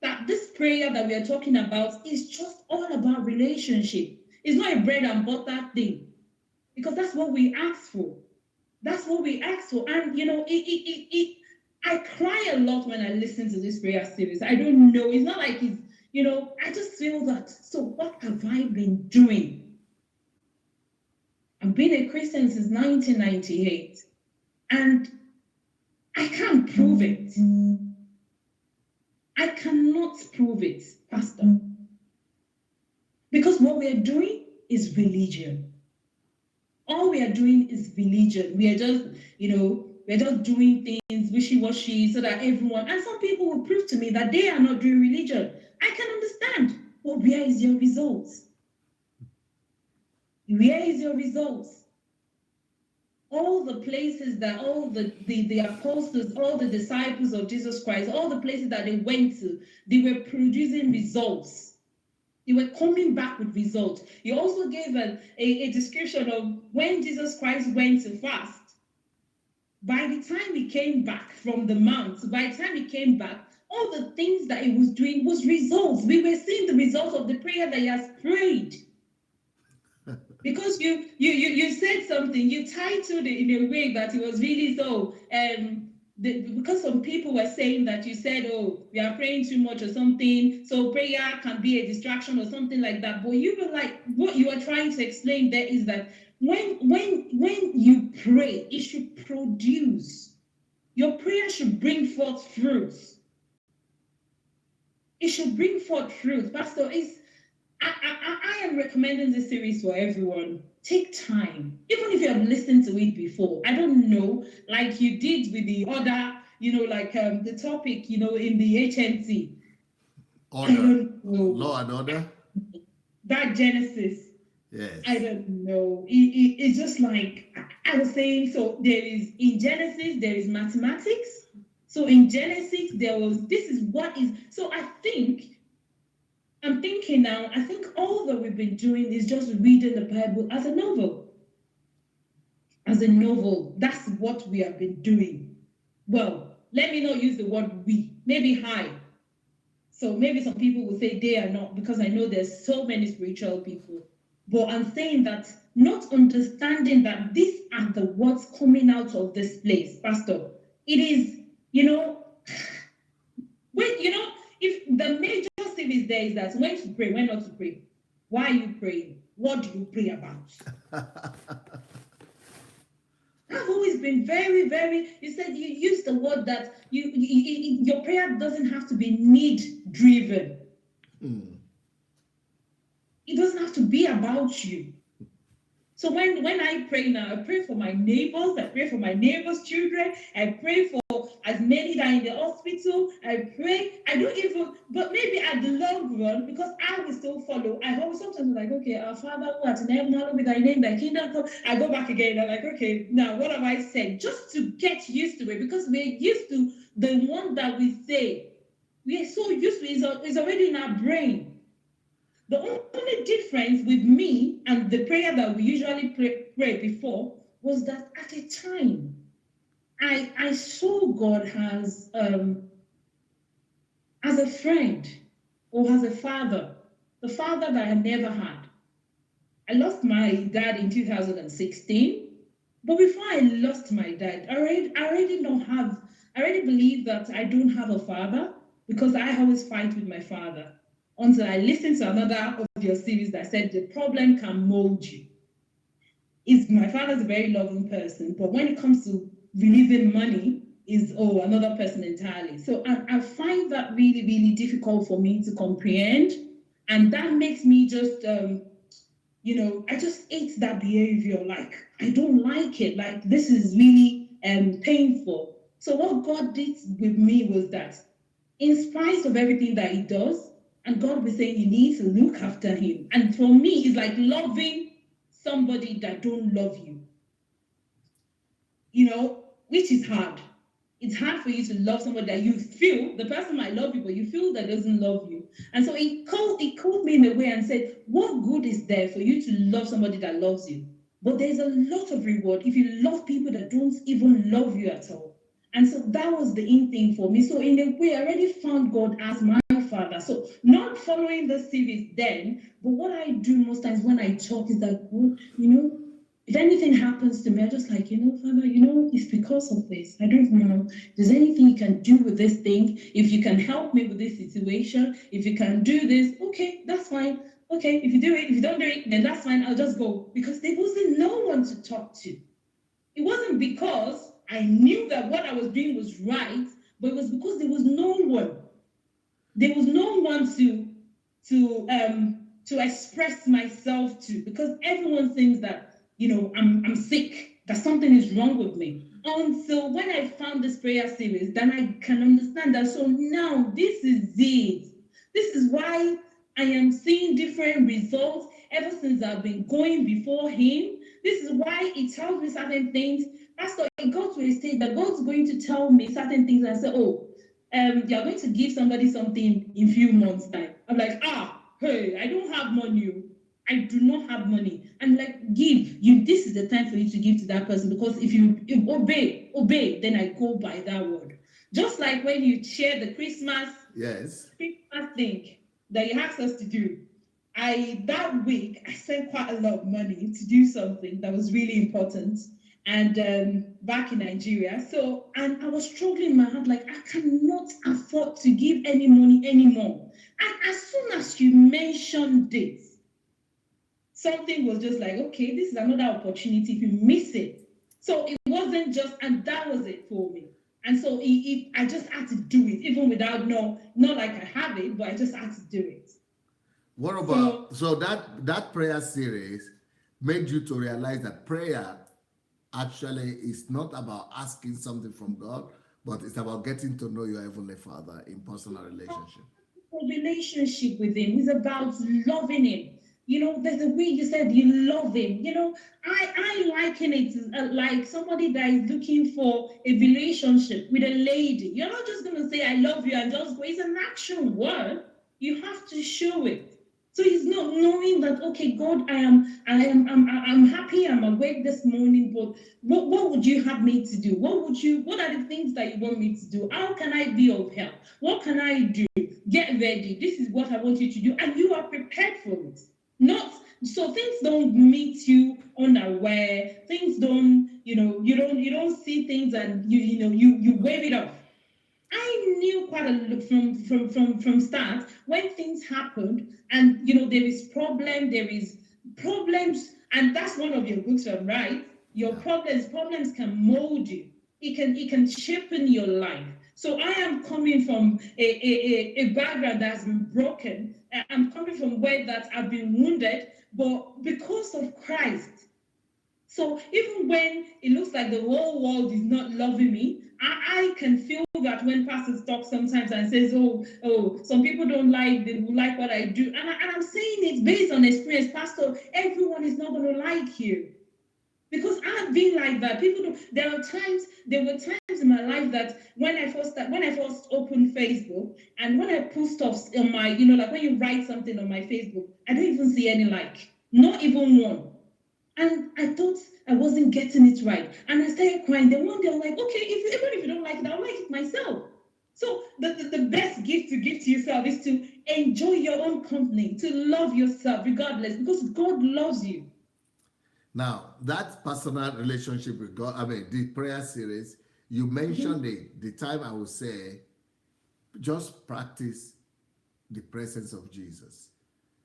that this prayer that we are talking about is just all about relationship. It's not a bread and butter thing, because that's what we ask for. That's what we ask for. And, I cry a lot when I listen to this prayer series. I don't know. It's not like it's, I just feel that, so what have I been doing? I've been a Christian since 1998, and I can't prove it. I cannot prove it, Pastor. Because what we are doing is religion. All we are doing is religion. We are just, we're just doing things wishy-washy so that everyone, and some people will prove to me that they are not doing religion. I can understand, but where is your results? Where is your results? All the places that all the apostles, all the disciples of Jesus Christ, all the places that they went to, they were producing results. They were coming back with results. He also gave a description of when Jesus Christ went to fast. By the time he came back from the mount, by the time he came back, all the things that he was doing was results. We were seeing the results of the prayer that he has prayed. Because you said something, you titled it in a way that it was really so, because some people were saying that you said, oh, we are praying too much or something, so prayer can be a distraction or something like that. But you were like, what you are trying to explain there is that when you pray, it should produce. Your prayer should bring forth fruits. It should bring forth fruit. Pastor, I am recommending this series for everyone. Take time, even if you have listened to it before. I don't know, like you did with the other, the topic, in the HNC. Order. I don't know. Law and order. That Genesis. Yes. I don't know. It's just like I was saying. So in Genesis there is mathematics. So in Genesis this is what is. So I'm thinking now, I think all that we've been doing is just reading the Bible as a novel. As a novel, that's what we have been doing. Well, let me not use the word we, maybe I. So maybe some people will say they are not, because I know there's so many spiritual people. But I'm saying that not understanding that these are the words coming out of this place, Pastor. It is, if the major series there is that when to pray, when not to pray. Why are you praying? What do you pray about? I've always been very, very, you said you used the word that your prayer doesn't have to be need-driven. It doesn't have to be about you. So when I pray now, I pray for my neighbors, I pray for my neighbors' children, I pray for as many that are in the hospital, I pray, I don't even, but maybe at the long run, because I will still follow, I always sometimes like, okay, our Father who art in heaven, hallowed be thy name, thy kingdom come, I go back again, I'm like, okay, now what have I said? Just to get used to it, because we're used to the one that we say. We are so used to it, it's already in our brain. The only difference with me and the prayer that we usually pray before was that at a time I saw God as a friend or as a father, the father that I never had. I lost my dad in 2016, but before I lost my dad, I already believe that I don't have a father because I always fight with my father. Until I listened to another of your series that said the problem can mold you. My father's a very loving person, but when it comes to releasing money, is another person entirely. So I find that really, really difficult for me to comprehend, and that makes me just I just hate that behavior. Like, I don't like it. Like, this is really painful. So what God did with me was that, in spite of everything that he does, and God was saying you need to look after him. And for me, it's like loving somebody that don't love you. Which is hard. It's hard for you to love somebody that you feel the person might love you, but you feel that doesn't love you. And so he called me in a way and said, what good is there for you to love somebody that loves you? But there's a lot of reward if you love people that don't even love you at all. And so that was the in thing for me. So in a way, I already found God as my father. So not following the series then, but what I do most times when I talk is that, God, if anything happens to me, I just like, Father, it's because of this. I don't know. If there's anything you can do with this thing, if you can help me with this situation, if you can do this, okay, that's fine. Okay, if you do it, if you don't do it, then that's fine. I'll just go. Because there wasn't no one to talk to. It wasn't because I knew that what I was doing was right, but it was because there was no one. There was no one to express myself to, because everyone thinks that I'm sick, that something is wrong with me. Until when I found this prayer series, then I can understand that. So now this is it. This is why I am seeing different results ever since I've been going before him. This is why he tells me certain things. Pastor, it got to a stage that God's going to tell me certain things and say, you're going to give somebody something in a few months' time. I'm like, hey, I don't have money. I do not have money. I'm like, give. This is the time for you to give to that person, because if you obey, then I go by that word. Just like when you share the Christmas thing that you asked us to do. That week I spent quite a lot of money to do something that was really important, and back in Nigeria. So, and I was struggling in my heart, like, I cannot afford to give any money anymore. And as soon as you mentioned this, something was just like, okay, this is another opportunity if you miss it. So it wasn't just, and that was it for me. And so I just had to do it, even without not like I have it, but I just had to do it. What about, so that prayer series made you to realize that prayer actually is not about asking something from God, but it's about getting to know your Heavenly Father in personal relationship. A relationship with him is about loving him. There's a way you said you love him. I liken it like somebody that is looking for a relationship with a lady. You're not just going to say, I love you, and just go. It's an action word. You have to show it. So it's not knowing that, okay, God, I'm happy, I'm awake this morning, but what would you have me to do? What are the things that you want me to do? How can I be of help? What can I do? Get ready. This is what I want you to do. And you are prepared for it. So things don't meet you unaware. Things don't, you don't see things and you wave it off. I knew quite a lot from start when things happened, and there is problems, and that's one of your books, right? Your problems can mold you. It can shape in your life. So I am coming from a background that has been broken. I'm coming from where that I've been wounded, but because of Christ. So even when it looks like the whole world is not loving me, I can feel that when pastors talk sometimes and says, some people they will like what I do. And I'm saying it based on experience. Pastor, everyone is not going to like you. Because I've been like that. People don't. There were times in my life that when I first opened Facebook, and when I put stuff on my, like when you write something on my Facebook, I don't even see any like, not even one. And I thought I wasn't getting it right. And I started crying. Then one day I'm like, okay, even if you don't like it, I'll like it myself. So the best gift to give to yourself is to enjoy your own company, to love yourself regardless, because God loves you. Now, that personal relationship with God, I mean, the prayer series, you mentioned the time I would say, just practice the presence of Jesus.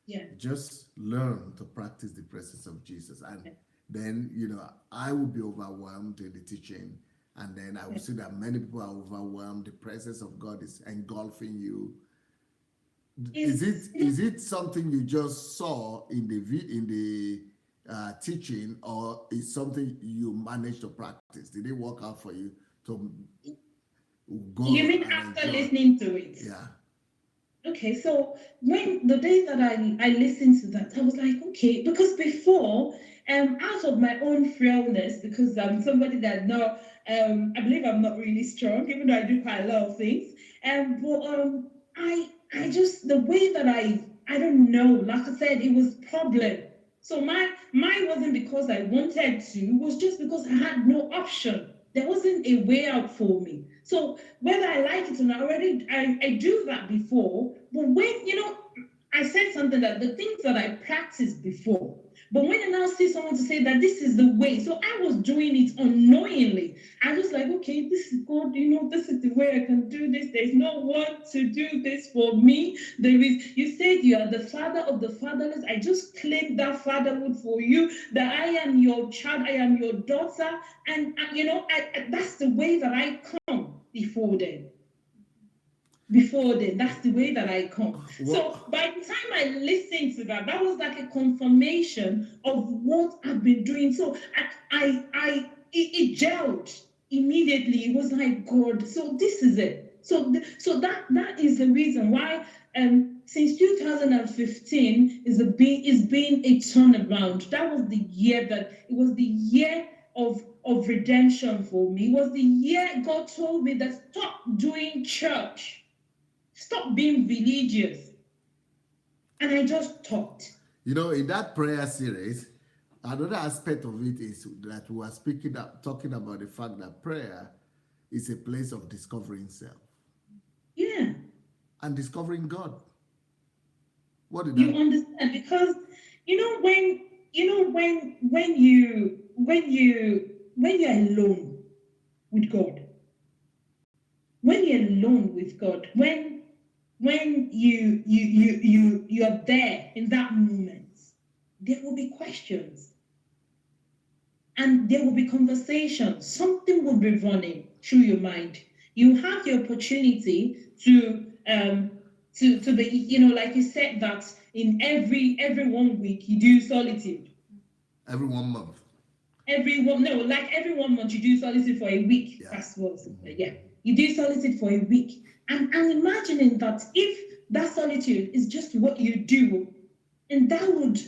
Yeah. Just learn to practice the presence of Jesus. And Yeah. then, I will be overwhelmed in the teaching. And then I will see that many people are overwhelmed. The presence of God is engulfing you. Is it something you just saw in the teaching, or is something you managed to practice? Did it work out for you to go You mean and after enjoy? listening to it? Yeah. Okay, so when the day that I listened to that, I was like, okay, because before, out of my own frailness, because I'm somebody that not, I believe I'm not really strong, even though I do quite a lot of things. But I just the way that I don't know, like I said, it was problem. So mine wasn't because I wanted to, it was just because I had no option. There wasn't a way out for me. So whether I like it or not, I do that before. But when I said something that the things that I practiced before, but when I now see someone to say that this is the way, so I was doing it unknowingly. I was like, okay, this is God, this is the way I can do this. There's no one to do this for me. You said you are the father of the fatherless. I just claimed that fatherhood for you, that I am your child, I am your daughter. And that's the way that I come before them. That's the way that I come. So by the time I listened to that was like a confirmation of what I've been doing. So it gelled immediately. It was like, God, so this is it. So that is the reason why since 2015 is been a turnaround. That was the year of redemption for me. It was the year God told me that stop doing church. Stop being religious. And I just talked. In that prayer series, another aspect of it is that we are talking about the fact that prayer is a place of discovering self. Yeah. And discovering God. What did you understand? Because when you're alone with God, when you're there in that moment, there will be questions and there will be conversations. Something will be running through your mind. You have the opportunity to be, like you said, that in every 1 week you do solitude. Every 1 month. Every 1 month you do solitude for a week. Yeah. That's what. Yeah, you do solitude for a week, and imagining that if that solitude is just what you do, and that would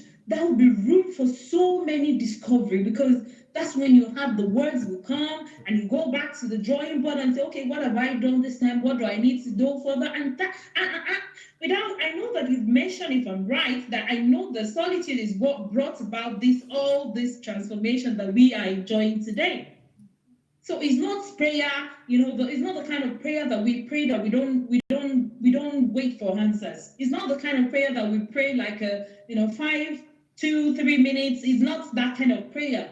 be room for so many discovery, because that's when you have the words will come and you go back to the drawing board and say, okay, what have I done this time? What do I need to do further? And that I know that you've mentioned, if I'm right, that I know the solitude is what brought about all this transformation that we are enjoying today. So it's not prayer, it's not the kind of prayer that we pray that we don't wait for answers. It's not the kind of prayer that we pray like 5, 2, 3 minutes. It's not that kind of prayer.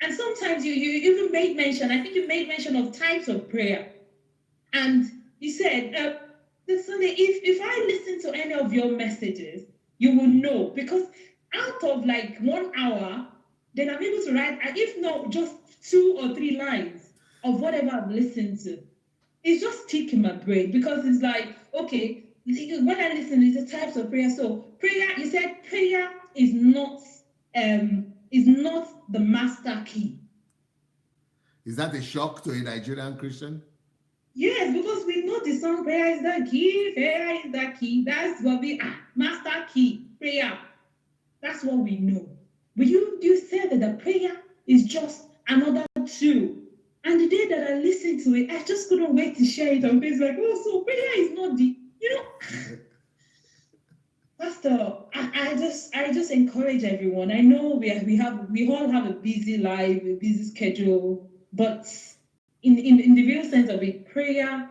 And sometimes you even made mention, I think you made mention of types of prayer. And you said, Sunday, if I listen to any of your messages, you will know, because out of like 1 hour, then I'm able to write, if not just 2 or 3 lines of whatever I've listened to. It's just stick in my brain, because it's like, okay, when I listen, it's the types of prayer. So prayer, you said prayer is not the master key. Is that a shock to a Nigerian Christian? Yes, because we know the song, prayer is the key, prayer is the key. That's what master key, prayer. That's what we know. But you said that the prayer is just another tool. And the day that I listened to it, I just couldn't wait to share it on Facebook. Like, oh, so prayer is not the, Pastor, I just encourage everyone. I know we all have a busy life, a busy schedule, but in the real sense of it, prayer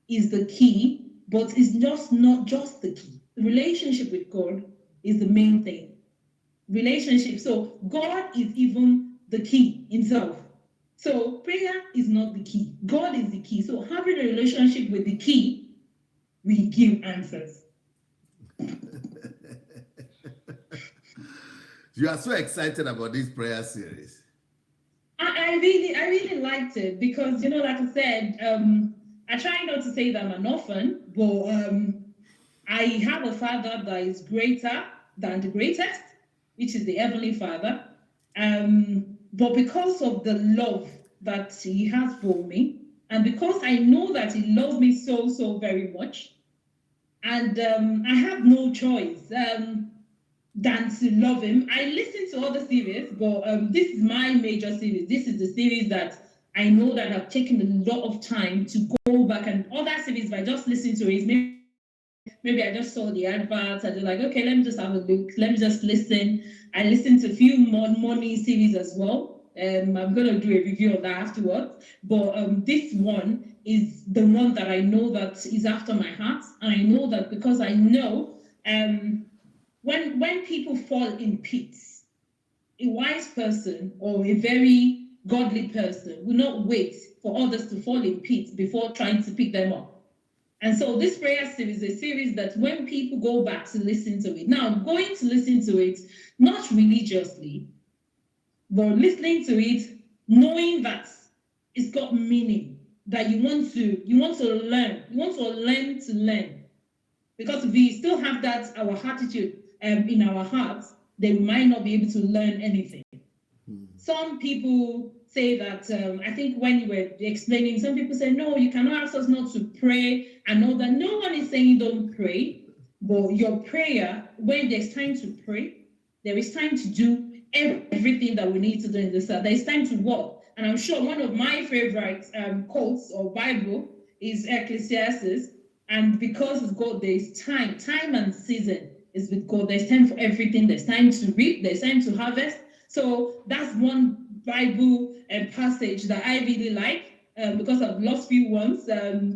is the key, but it's just not just the key. The relationship with God is the main thing. Relationship. So God is even the key himself. So prayer is not the key. God is the key. So having a relationship with the key, we give answers. You are so excited about this prayer series. I really liked it because, like I said, I try not to say that I'm an orphan, but I have a father that is greater than the greatest, which is the Heavenly Father. But because of the love that he has for me, and because I know that he loves me so, so very much, and I have no choice than to love him. I listen to other series, but this is my major series. This is the series that I know that have taken a lot of time to go back, and other series, if I just listen to it, maybe I just saw the adverts, I was like, okay, let me just have a look, let me just listen. I listened to a few more morning series as well. I'm going to do a review of that afterwards. But this one is the one that I know that is after my heart. And I know that because I know when people fall in pits, a wise person or a very godly person will not wait for others to fall in pits before trying to pick them up. And so this prayer series is a series that when people go back to listen to it, now going to listen to it, not religiously, but listening to it, knowing that it's got meaning, that you want to learn to learn. Because if we still have that, our attitude in our hearts, then we might not be able to learn anything. Some people say that, I think when you were explaining, some people say, no, you cannot ask us not to pray. I know that no one is saying don't pray, but your prayer, when there's time to pray, there is time to do everything that we need to do in this earth. There is time to walk. And I'm sure one of my favorite quotes or Bible is Ecclesiastes. And because of God, there is time and season is with God. There's time for everything. There's time to reap. There's time to harvest. So that's one Bible passage that I really like because I've lost few ones,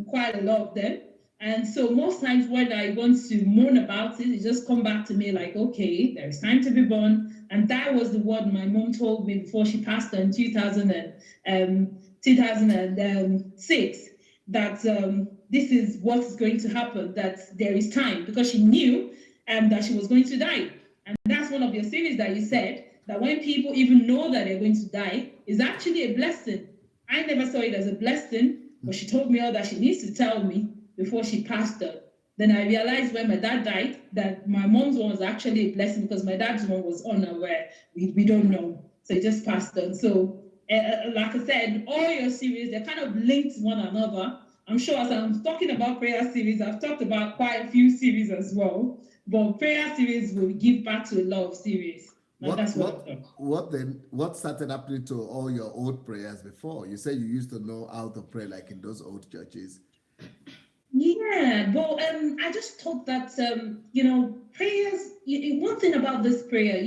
quite a lot of them. And so most times when I want to moan about it, it just come back to me like, okay, there's time to be born. And that was the word my mom told me before she passed in 2006, that this is what is going to happen, that there is time, because she knew that she was going to die. And that's one of your series that you said, that when people even know that they're going to die, is actually a blessing. I never saw it as a blessing, but she told me all that she needs to tell me before she passed on. Then I realized when my dad died that my mom's one was actually a blessing because my dad's one was unaware. We don't know. So it just passed on. So like I said, all your series, they're kind of linked to one another. I'm sure as I'm talking about prayer series, I've talked about quite a few series as well. But prayer series will give back to a lot of series. What started happening to all your old prayers before? You said you used to know how to pray like in those old churches. Yeah, but I just thought that prayers. One thing about this prayer,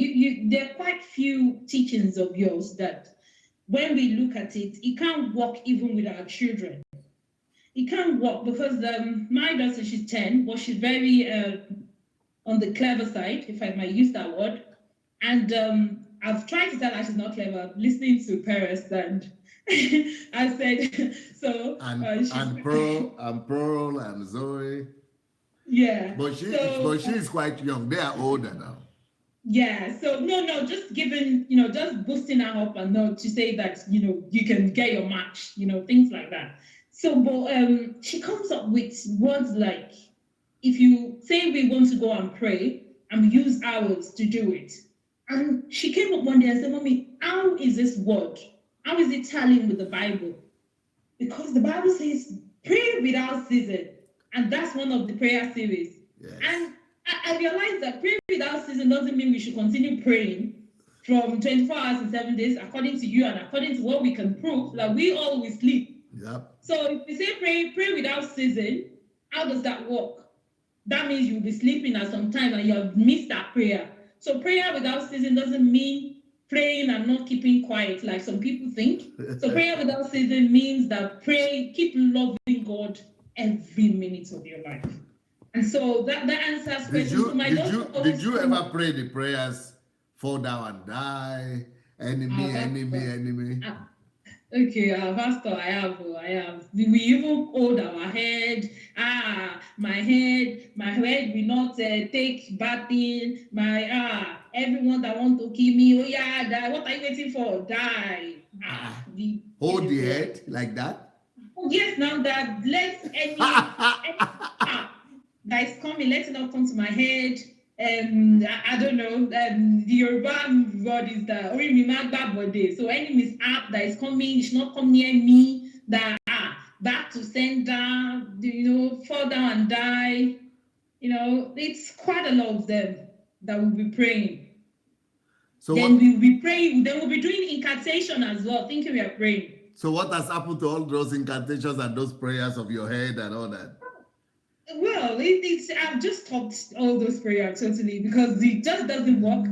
there are quite few teachings of yours that, when we look at it, it can't work even with our children. It can't work because my daughter, she's 10, but she's very on the clever side, if I might use that word. And I've tried to tell her she's not clever, listening to Paris, and I said, so. And Pearl and Zoe. Yeah. But she's quite young. They are older now. Yeah. So no, just giving, just boosting her up and not to say that, you can get your match, things like that. So, but she comes up with words like, if you say we want to go and pray and use hours to do it. And she came up one day and said, Mommy, how is this word? How is it tallying with the Bible? Because the Bible says, pray without ceasing. And that's one of the prayer series. Yes. And I realized that pray without ceasing doesn't mean we should continue praying from 24 hours in 7 days, according to you and according to what we can prove, that we all will sleep. Yep. So if we say pray without ceasing, how does that work? That means you'll be sleeping at some time and you have missed that prayer. So prayer without ceasing doesn't mean praying and not keeping quiet like some people think. So prayer without ceasing means that keep loving God every minute of your life. And so that answers questions. Did you ever pray the prayers, fall down and die, enemy? Okay, Pastor, I have. We even hold our head. My head will not take bad thing. Everyone that want to kill me, oh yeah, die. What are you waiting for? Die. Hold the head like that? Oh, yes, now that let any that is coming, let it not come to my head. I don't know. The Yoruba word is the Orimimagba body. So any mishap that is coming, it should not come near me. That back to sender, fall down and die. It's quite a lot of them that will be praying. So then we'll be praying. Then we'll be doing incantation as well, thinking we are praying. So what has happened to all those incantations and those prayers of your head and all that? Well, I've just stopped all those prayers totally because it just doesn't work.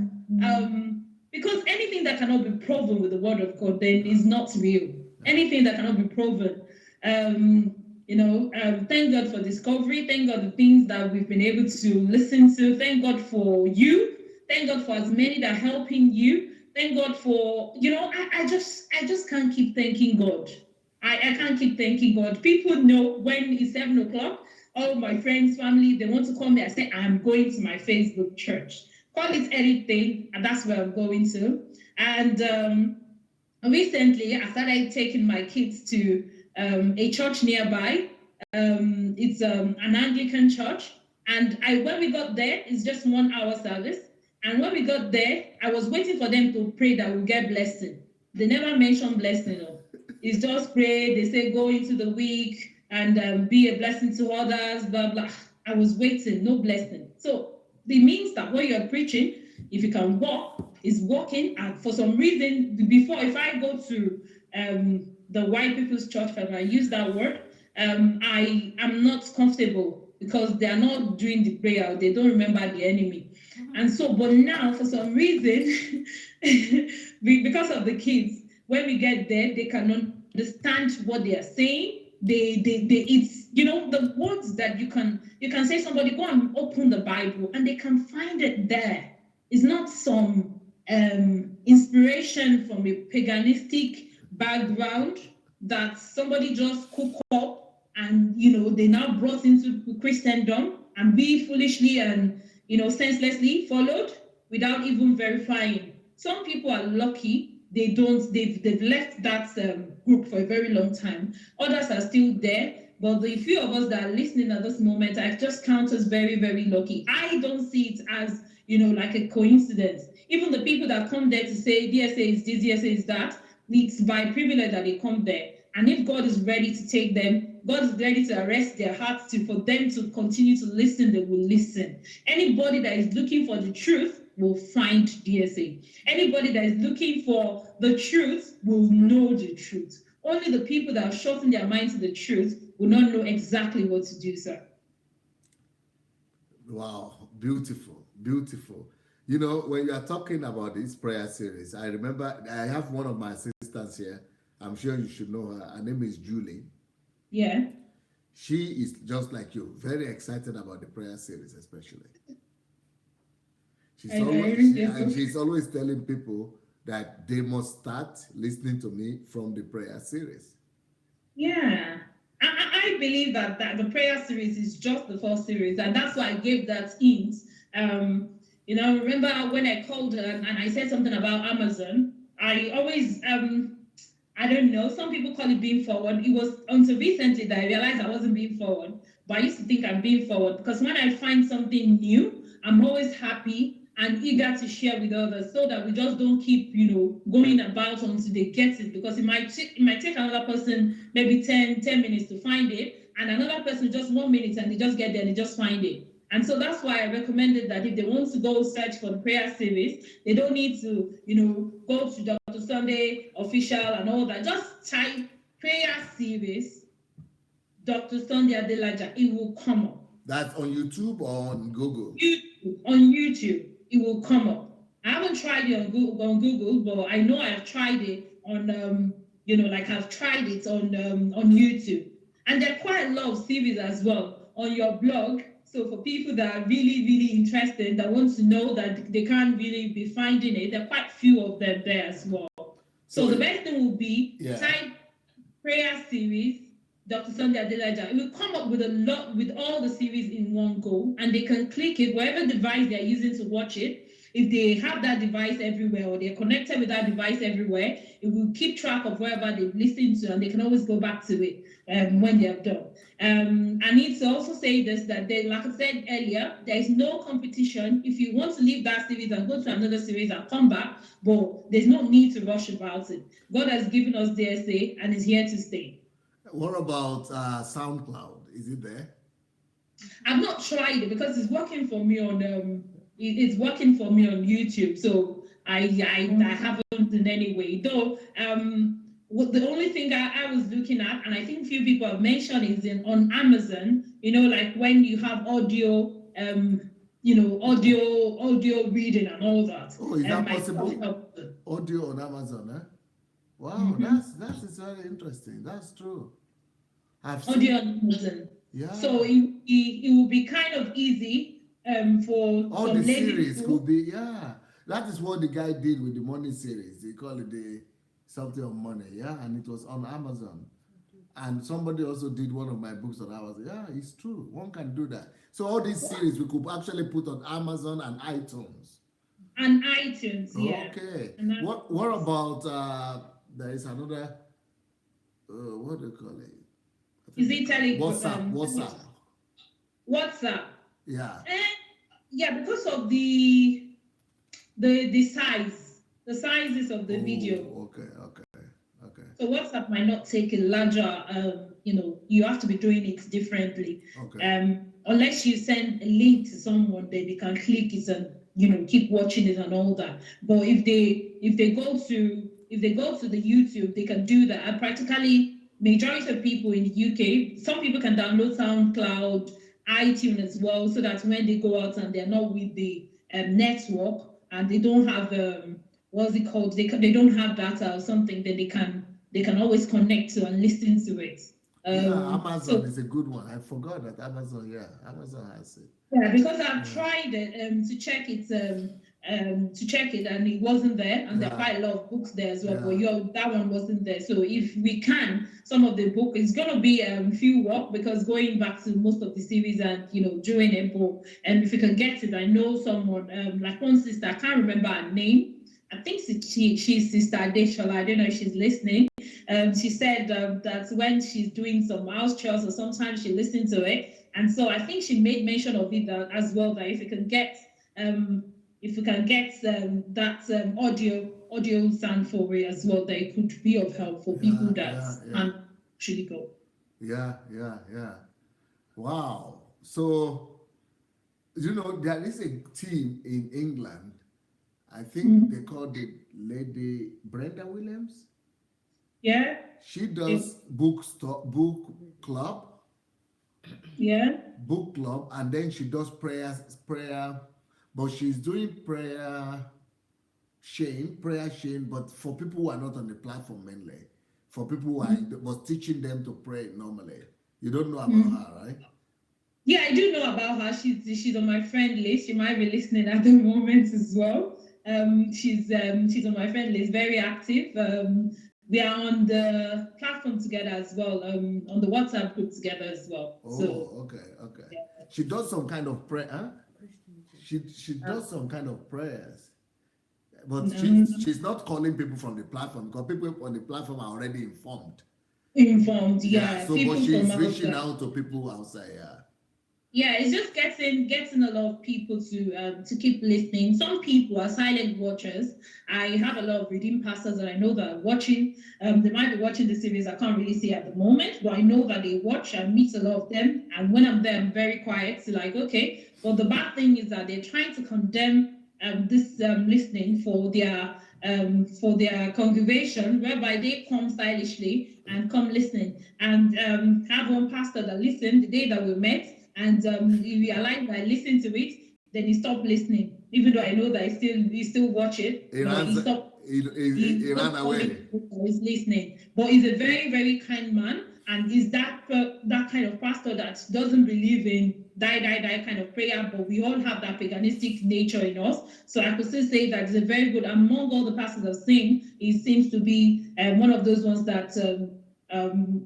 Because anything that cannot be proven with the word of God then is not real. Anything that cannot be proven. Thank God for discovery. Thank God the things that we've been able to listen to. Thank God for you. Thank God for as many that are helping you. Thank God for, I just can't keep thanking God. I can't keep thanking God. People know when it's 7 o'clock. All my friends, family, they want to call me. I say, I'm going to my Facebook church. Call it anything, and that's where I'm going to. And recently, I started taking my kids to a church nearby. It's an Anglican church. And when we got there, it's just 1 hour service. And when we got there, I was waiting for them to pray that we'll get blessing. They never mentioned blessing. No. It's just pray. They say, go into the week and be a blessing to others, blah, blah. I was waiting, no blessing. So it means that what you're preaching, if you can walk, is walking. And for some reason, before, if I go to the white people's church, if I use that word, I am not comfortable because they are not doing the prayer. They don't remember the enemy. And so, but now, for some reason, because of the kids, when we get there, they cannot understand what they are saying. It's the words that you can say somebody go and open the Bible and they can find it there. It's not some inspiration from a paganistic background that somebody just cooked up and they now brought into Christendom and be foolishly and senselessly followed without even verifying. Some people are lucky. They've left that group for a very long time. Others are still there, but the few of us that are listening at this moment, I just count as very, very lucky. I don't see it as like a coincidence. Even the people that come there to say DSA is this, DSA is that, it's by privilege that they come there. And if God is ready to take them, God is ready to arrest their hearts for them to continue to listen, they will listen. Anybody that is looking for the truth will find DSA. Anybody that is looking for the truth will know the truth. Only the people that are shutting their mind to the truth will not know exactly what to do, sir. Wow, beautiful, beautiful. When you are talking about this prayer series, I remember I have one of my assistants here. I'm sure you should know her. Her name is Julie. Yeah. She is just like you, very excited about the prayer series, especially. She's always telling people that they must start listening to me from the prayer series. Yeah. I believe that the prayer series is just the first series, and that's why I gave that hint. Remember when I called and I said something about Amazon, I always, I don't know, some people call it being forward. It was until recently that I realized I wasn't being forward, but I used to think I'm being forward because when I find something new, I'm always happy and eager to share with others so that we just don't keep, going about until they get it, because it might take another person maybe 10 minutes to find it, and another person just 1 minute and they just get there and they just find it. And so that's why I recommended that if they want to go search for the prayer series, they don't need to, go to Dr. Sunday official and all that. Just type prayer series, Dr. Sunday Adelaja, it will come up. That's on YouTube or on Google? On YouTube, it will come up. I haven't tried it on Google, but I know I've tried it on, I've tried it on YouTube. And there are quite a lot of series as well on your blog. So for people that are really, really interested, that want to know that they can't really be finding it, there are quite few of them there as well. So the best thing will be type prayer series, Dr. Sunday Adelaja. It will come up with all the series in one go, and they can click it wherever device they're using to watch it. If they have that device everywhere or they're connected with that device everywhere, it will keep track of wherever they've listened to, and they can always go back to it when they have done. I need to also say this, that like I said earlier, there is no competition. If you want to leave that series and go to another series and come back, but there's no need to rush about it. God has given us DSA and is here to stay. What about SoundCloud? Is it there? I've not tried it because it's working for me on it's working for me on YouTube, so I haven't in any way. Though the only thing I was looking at, and I think few people have mentioned, is on Amazon. Like when you have audio, audio reading and all that. Oh, is that possible? Audio on Amazon, eh? Wow, that is very interesting. That's true. Audio on Amazon. Yeah. So it will be kind of easy. For all the series could be, that is what the guy did with the money series. They call it the something on money, and it was on Amazon. And somebody also did one of my books on Amazon. Yeah, it's true. One can do that. So all these series we could actually put on Amazon and iTunes. And iTunes, yeah. Okay. What about there is another what do you call it? Is it Telegram? WhatsApp. Yeah. Because of the sizes of the video. Okay. So WhatsApp might not take a larger, you have to be doing it differently. Okay. Unless you send a link to someone, then they can click it and keep watching it and all that. But if they go to the YouTube, they can do that. And practically majority of people in the UK, some people can download SoundCloud, iTunes as well, so that when they go out and they're not with the network and they don't have what's it called? They don't have data or something, then they can always connect to and listen to it. Amazon is a good one. I forgot that Amazon has it. Yeah, because I've tried it to check it, and it wasn't there, and there are quite a lot of books there as well. But that one wasn't there. So if we can, some of the book, it's gonna be few work because going back to most of the series and doing it. But if you can get it, I know someone like one sister, I can't remember her name. I think she's Sister Adeshola. I don't know if she's listening. She said that when she's doing some house chores or sometimes she listens to it, and so I think she made mention of it as well, that if you can get that audio sound for it as well, that it could be of help for people that can't actually go. Yeah. Wow. So there is a team in England. I think they called it Lady Brenda Williams. Yeah. She does book club. Yeah. Book club, and then she does prayer, but she's doing prayer chain, but for people who are not on the platform mainly. For people who I was teaching them to pray normally. You don't know about her, right? Yeah, I do know about her. She's on my friend list. She might be listening at the moment as well. She's on my friend list, very active. We are on the platform together as well, on the WhatsApp group together as well. Okay. Yeah. She does some kind of prayer. Huh? She does some kind of prayers, but she's not calling people from the platform because people on the platform are already informed. Yeah. So, but she's reaching out to people outside. Yeah, it's just getting a lot of people to keep listening. Some people are silent watchers. I have a lot of redeemed pastors that I know that are watching. They might be watching the series. I can't really see at the moment, but I know that they watch. I meet a lot of them, and when I'm there, I'm very quiet. So like, okay, But the bad thing is that they're trying to condemn this listening for their congregation, whereby they come stylishly and come listening, and have one pastor that listened the day that we met, and he realized that I listened to it, then he stopped listening, even though I know that he still watch it. He stopped. He ran away. He's listening, but he's a very, very kind man, and is that kind of pastor that doesn't believe in die kind of prayer. But we all have that paganistic nature in us, so I could still say that he's a very good, among all the pastors I've seen, he seems to be one of those ones that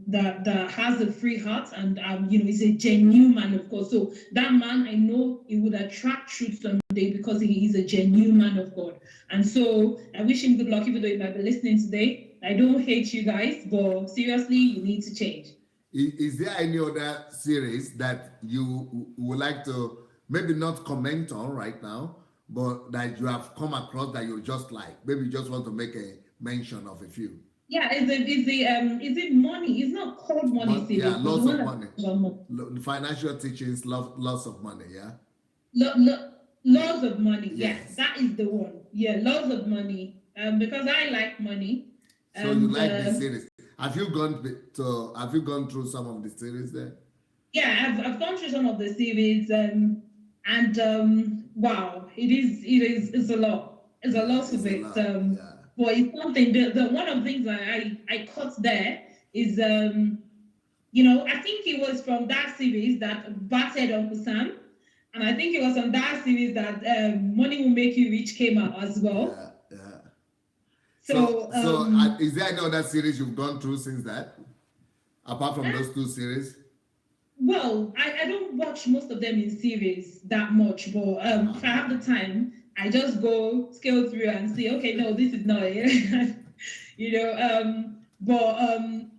that has a free heart, and he's a genuine man, of course. So that man, I know he would attract truth someday because he is a genuine man of God. And so I wish him good luck, even though he might be listening today. I don't hate you guys, but seriously, you need to change. Is there any other series that you would like to maybe not comment on right now, but that you have come across that you just like? Maybe you just want to make a mention of a few. Yeah, is it money? It's not called money series. Yeah, lots of money. Financial teachings, lots of money. Yeah. Lots of money. Yes, that is the one. Yeah, lots of money. Because I like money. So you like this series? Have you gone through some of the series there? Yeah, I've gone through some of the series, and wow, it's a lot. It's a lot of it. Yeah. But it's something. The one of the things I caught there is I think it was from that series that battered Uncle Sam, and I think it was from that series that Money Will Make You Rich came out as well. Yeah. So is there any other series you've gone through since that, apart from those two series? Well, I don't watch most of them in series that much, but if I have the time, I just go scale through and say, okay, no, this is not it. But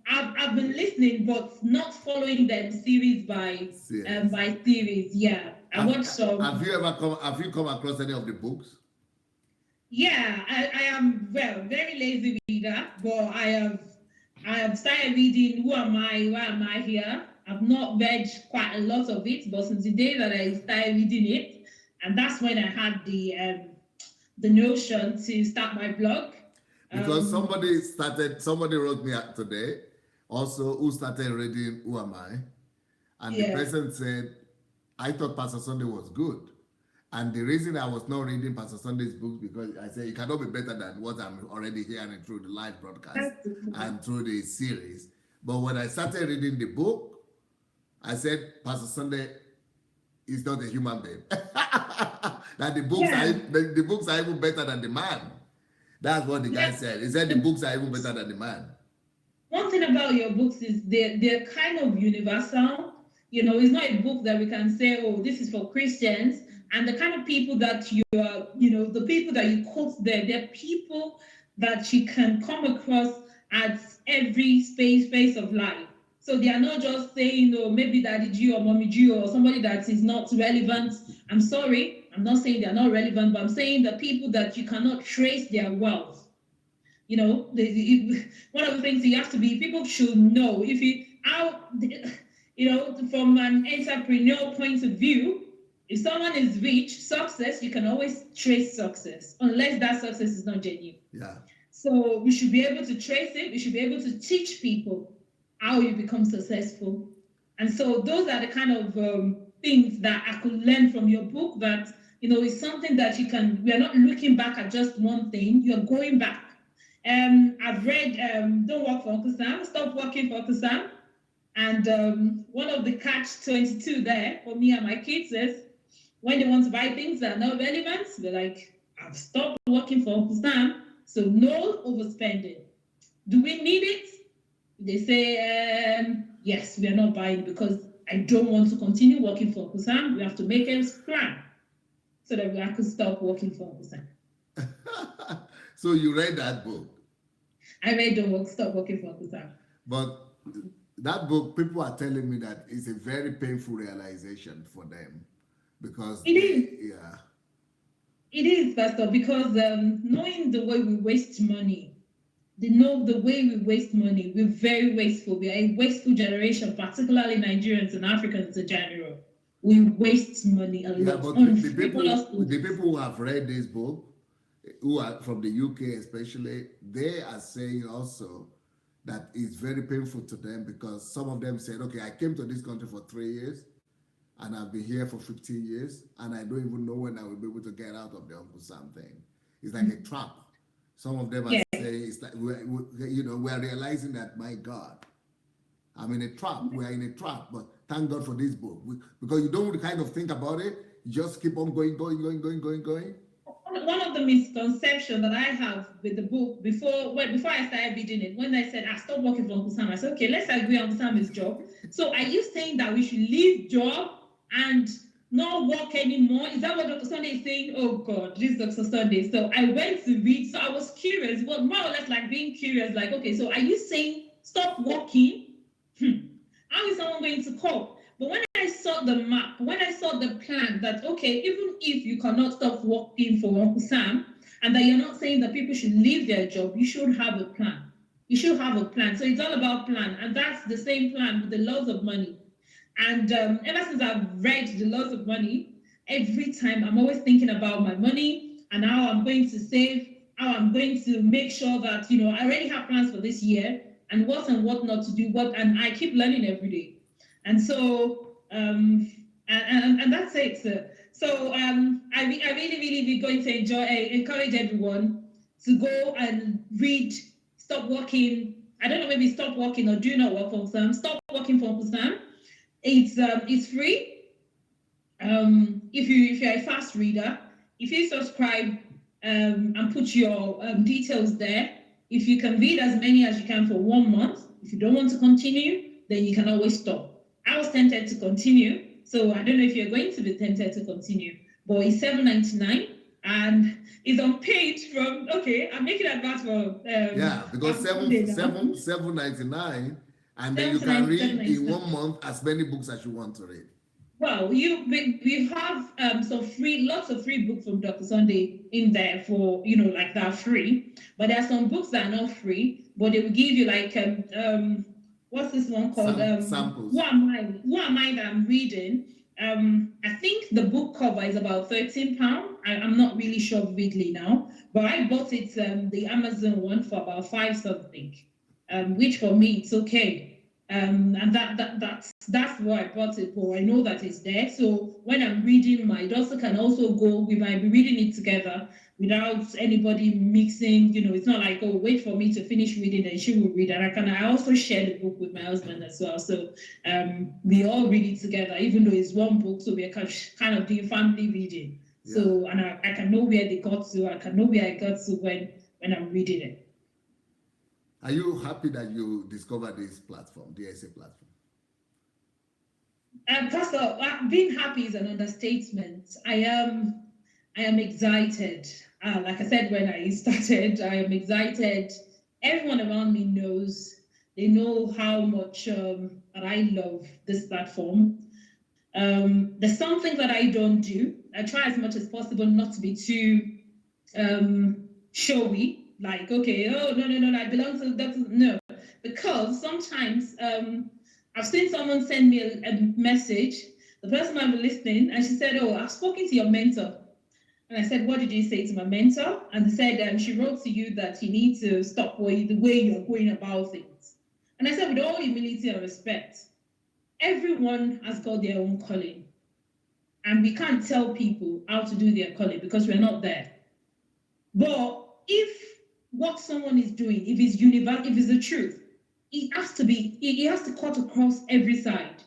I've been listening, but not following them series by series. Yeah, I watch some. Have you come across any of the books? Yeah, I am very lazy reader, but I have started reading Who Am I? Why Am I Here? I've not read quite a lot of it, but since the day that I started reading it, and that's when I had the notion to start my blog. Because somebody wrote me out today, also, who started reading Who Am I? And the person said, I thought Pastor Sunday was good. And the reason I was not reading Pastor Sunday's books, because I said it cannot be better than what I'm already hearing through the live broadcast and through the series. But when I started reading the book, I said, Pastor Sunday is not a human being. That the books are even better than the man. That's what the guy said. He said the books are even better than the man. One thing about your books is they're kind of universal. It's not a book that we can say, oh, this is for Christians. And the kind of people that you are, the people that you quote there, they're people that you can come across at every space of life. So they are not just saying, oh, maybe Daddy G or Mommy G or somebody that is not relevant. I'm sorry, I'm not saying they're not relevant, but I'm saying the people that you cannot trace their wealth. One of the things you have to be, people should know, from an entrepreneurial point of view, if someone is rich, success, you can always trace success, unless that success is not genuine. Yeah. So we should be able to trace it. We should be able to teach people how you become successful. And so those are the kind of things that I could learn from your book that, is something that we are not looking back at just one thing, you're going back. I've read Don't Work for Uncle Sam, Stop Working for Uncle Sam. And one of the catch-22 there for me and my kids is, when they want to buy things that are not relevant, they're like, I've stopped working for Uncle Sam, so no overspending. Do we need it? They say, yes, we are not buying because I don't want to continue working for Uncle Sam. We have to make a plan so that I could stop working for Uncle Sam. So you read that book? I read Stop Working for Uncle Sam. But that book, people are telling me that it's a very painful realization for them. Because it is. Yeah. It is, Pastor, because knowing the way we waste money, the way we waste money, we're very wasteful. We are a wasteful generation, particularly Nigerians and Africans in general. we waste money a Yeah, lot but on frivolous the things. people who have read this book, who are from the UK especially, they are saying also that it's very painful to them because some of them said, okay, I came to this country for 3 years and I've been here for 15 years and I don't even know when I will be able to get out of the Uncle Sam thing. It's like a trap. Some of them are Yeah. saying it's like we're realizing that, my God, I'm in a trap. We're in a trap, but thank God for this book. Because you don't kind of think about it, you just keep on going. One of the misconceptions that I have with the book before I started reading it, when I said I stopped working for Uncle Sam, I said, okay, let's agree Uncle Sam is job. So are you saying that we should leave job and not work anymore? Is that what Dr. Sunday is saying? Oh God, this is Dr. Sunday. So I went to read, so I was curious, well, more or less like being curious, like, okay, so are you saying stop working? How is someone going to cope? But when I saw the map, when I saw the plan that, okay, even if you cannot stop working for Uncle Sam, and that you're not saying that people should leave their job, you should have a plan. You should have a plan. So it's all about plan. And that's the same plan with the laws of money. And ever since I've read the laws of money, every time I'm always thinking about my money and how I'm going to save, how I'm going to make sure that, I already have plans for this year and what not to do, and I keep learning every day. And so, and that's it. So I really going to encourage everyone to go and read, stop working. I don't know, maybe stop working or do not work for Sam. Stop working for Sam. It's free. If you're a fast reader, if you subscribe and put your details there, if you can read as many as you can for 1 month, if you don't want to continue, then you can always stop. I was tempted to continue, so I don't know if you're going to be tempted to continue, but it's $7.99 and it's unpaid from, okay, I'm making advance for Yeah, because $7.99, and then you can read in 1 month as many books as you want to read. Well, we have lots of free books from Dr. Sunday in there for, like that free. But there are some books that are not free, but they will give you like what's this one called? Samples. Who am I that I'm reading? I think the book cover is about £13. I'm not really sure vividly now, but I bought it the Amazon one for about 5 something, which for me it's okay. And that's why I bought it for. I know that it's there. So when I'm reading, my daughter can also go. We might be reading it together without anybody mixing. It's not like, oh, wait for me to finish reading and she will read. And I also share the book with my husband as well. So we all read it together, even though it's one book. So we're kind of doing family reading. Yeah. So and I can know where they got to. I can know where I got to when I'm reading it. Are you happy that you discovered this platform, the essay platform? Pastor, being happy is an understatement. I am excited. Like I said when I started, I am excited. Everyone around me knows. They know how much that I love this platform. There's some things that I don't do. I try as much as possible not to be too showy. Like, okay, oh, no, I belong to that. No, because sometimes I've seen someone send me a message, the person might be listening, and she said, oh, I've spoken to your mentor. And I said, what did you say to my mentor? And they said, she wrote to you that you need to stop the way you're going about things. And I said, with all humility and respect, everyone has got their own calling. And we can't tell people how to do their calling because we're not there. But if what someone is doing, if it's universal, if it's the truth, it has to cut across every side.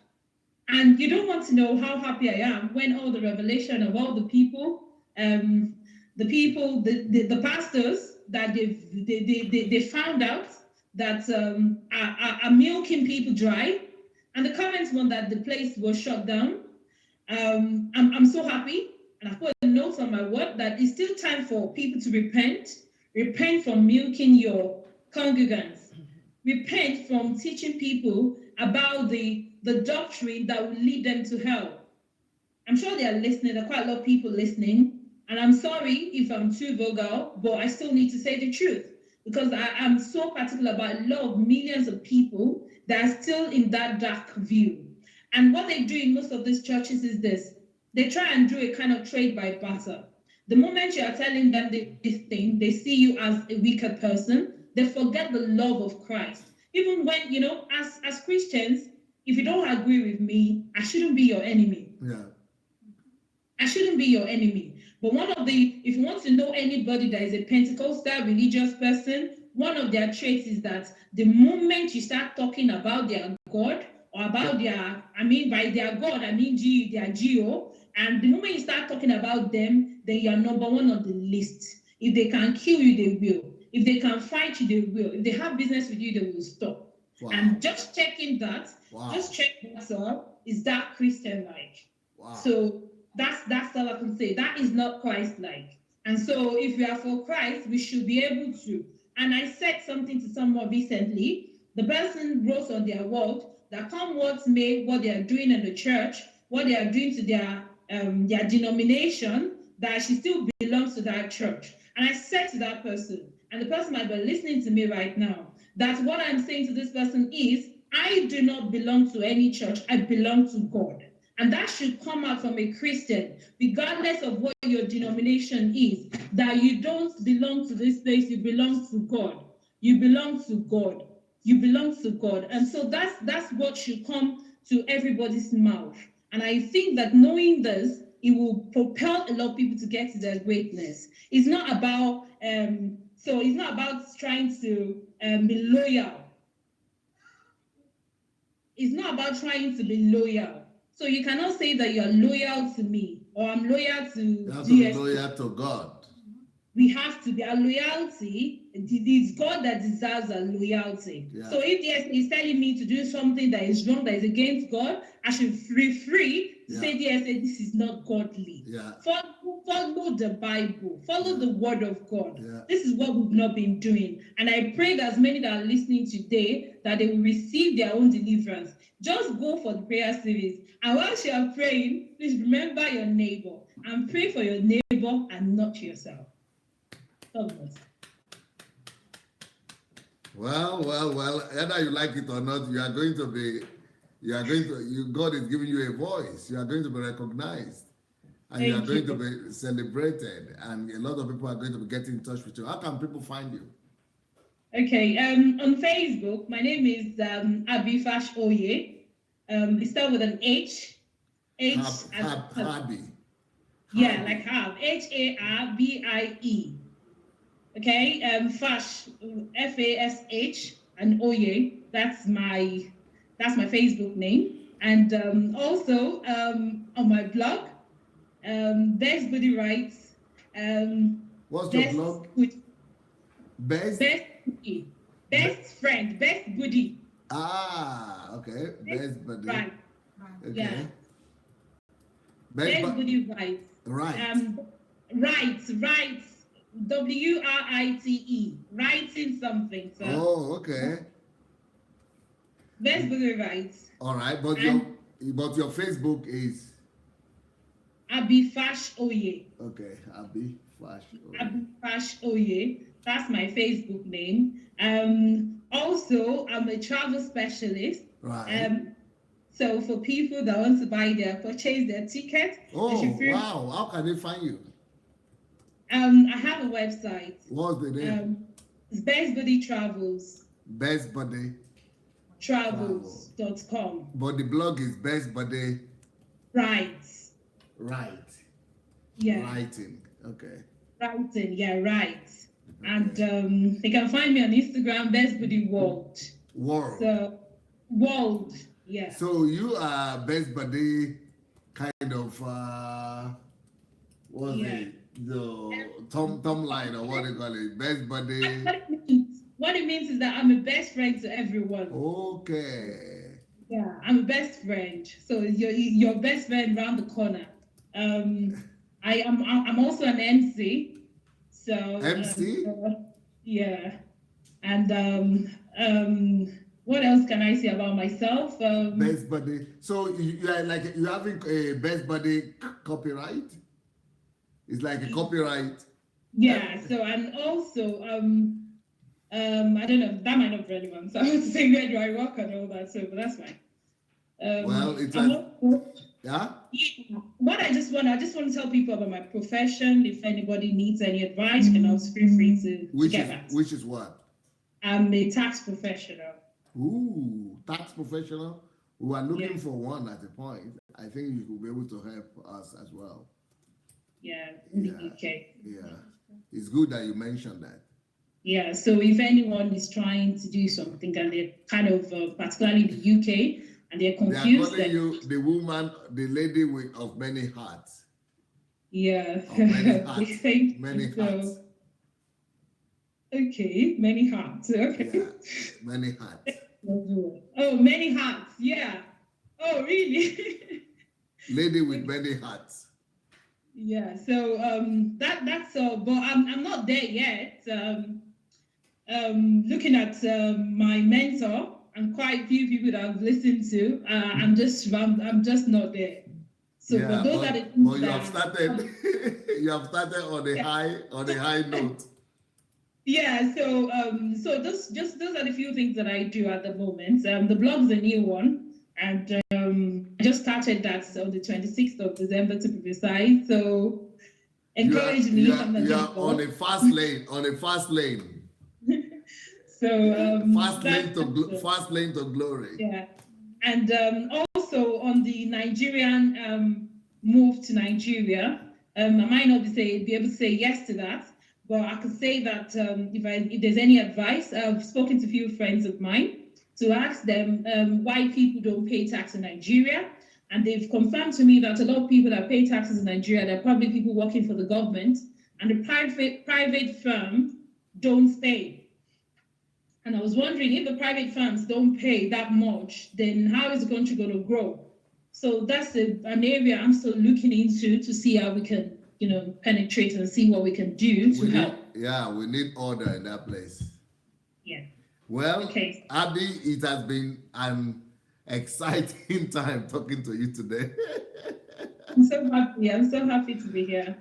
And you don't want to know how happy I am when all the revelation of all the people, the pastors that they found out that are milking people dry, and the comments one that the place was shut down. I'm so happy, and I put a note on my word that it's still time for people to repent from milking your congregants, repent from teaching people about the doctrine that will lead them to hell. I'm sure they are listening. There are quite a lot of people listening, and I'm sorry if I'm too vulgar, but I still need to say the truth because I am so particular about a lot of millions of people that are still in that dark view. And what they do in most of these churches is this: they try and do a kind of trade by barter. The moment you are telling them this thing, they see you as a weaker person. They forget the love of Christ. Even when, as Christians, if you don't agree with me, I shouldn't be your enemy. Yeah. I shouldn't be your enemy. But if you want to know anybody that is a Pentecostal religious person, one of their traits is that the moment you start talking about their God, or about by their God, their Geo, and the moment you start talking about them, then you are number one on the list. If they can kill you, they will. If they can fight you, they will. If they have business with you, they will stop. Wow. And just checking that, just check that up, is that Christian-like? Wow. So that's all I can say. That is not Christ-like. And so if we are for Christ, we should be able to. And I said something to someone recently. The person wrote on their wall that come what may, what they are doing in the church, what they are doing to their denomination, that she still belongs to that church. And I said to that person, and the person might be listening to me right now, that what I'm saying to this person is, I do not belong to any church, I belong to God. And that should come out from a Christian, regardless of what your denomination is, that you don't belong to this place, you belong to God. You belong to God. You belong to God. And so that's what should come to everybody's mouth. And I think that knowing this, it will propel a lot of people to get to their greatness. It's not about it's not about trying to be loyal. It's not about trying to be loyal. So you cannot say that you're loyal to me or I'm loyal to you have to be loyal to God. We have to be. Our loyalty, it's God that deserves our loyalty. Yeah. So if yes, he's telling me to do something that is wrong, that is against God, I should be free to say yes, this is not godly. Yeah. Follow the Bible, follow the word of God. Yeah. This is what we've not been doing. And I pray that as many that are listening today, that they will receive their own deliverance. Just go for the prayer series. And whilst you are praying, please remember your neighbor and pray for your neighbor and not yourself. Well, whether you like it or not, God is giving you a voice. You are going to be recognized. And you are going to be celebrated. And a lot of people are going to be getting in touch with you. How can people find you? Okay, on Facebook, my name is HARBIE FASH OYE. It's spelled with an H. HARBIE. Yeah, like Harb. HARBIE. Okay, Fash, FASH, and Oye. That's my Facebook name. And also on my blog, Best Body Rights. What's your blog? Best Body. Best friend. Best Body. Ah, okay. Best Body. Right. Okay. Yeah. Best Body Rights. Right. Rights. WRITE, writing something. So. Oh, okay. Best Body Rights. All right, but your Facebook is HARBIE FASH OYE. Okay, HARBIE FASH OYE. HARBIE FASH OYE. That's my Facebook name. Also, I'm a travel specialist. Right. So for people that want to purchase their ticket. Oh, wow! How can they find you? I have a website. What's the name? It's Best Body Travels. Best Body Travels.com. But the blog is Best Body. Right. Yeah. Writing. Okay. Writing. Yeah. Right. Okay. And you can find me on Instagram, Best Body World. So World. Yeah. So you are Best Body, kind of. What's it? The Tom line or what do you call it? Best Buddy. What it means is that I'm a best friend to everyone. Okay. Yeah, I'm a best friend. So your best friend around the corner. I'm also an MC. So MC? Yeah. And what else can I say about myself? Best Buddy. So you are like you having a Best Buddy copyright? It's like a copyright. Yeah. So and also I don't know, that might not be relevant. So I was saying where do I work and all that. So but that's fine. Well, it's I'm a, not, yeah. yeah, what I just want to tell people about my profession. If anybody needs any advice, you can also feel free to get back. Which is what? I'm a tax professional. Ooh, tax professional. We are looking Yeah, for one at a point. I think you will be able to help us as well. yeah, in the Yeah, UK. yeah. It's good that you mentioned that. Yeah, so if anyone is trying to do something and they're kind of, particularly in the UK, and they're They are confused, calling then you the woman, the lady with of many hats. yeah, Of many they hats. think Many hats. so. Okay, many hats. Okay. Yeah, many hats. Oh, many hats. Yeah. Oh, really? Lady with Okay. many hats. Yeah. So that's all. But I'm not there yet. Looking at my mentor and quite a few people that I've listened to, I'm just not there. So, but Yeah, those are the things you have that started you have started on a high note. yeah. So just those are the few things that I do at the moment. The blog's a new one, and I just started that on the 26th of December to be precise. So encourage me if I'm not You doing are on well. a fast lane, on a fast lane. So Fast lane to glory. yeah. And also on the Nigerian move to Nigeria, I might not be able to say yes to that, but I could say that if there's any advice, I've spoken to a few friends of mine to ask them why people don't pay tax in Nigeria, and they've confirmed to me that a lot of people that pay taxes in Nigeria, they're probably people working for the government, and the private firm don't pay. And I was wondering, if the private firms don't pay that much, then how is the country going to grow? So that's an area I'm still looking into to see how we can, penetrate and see what we can do to help. Yeah, we need order in that place. Yeah. Well, Okay. Abby, it has been an exciting time talking to you today. I'm so happy. I'm so happy to be here.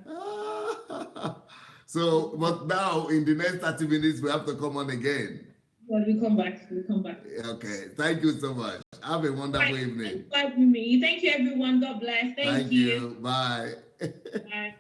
So, but now in the next 30 minutes, we have to come on again. Well, we'll come back. We'll come back. Okay. Thank you so much. Have a wonderful evening. Thank you, everyone. God bless. Thank you. Bye. Bye.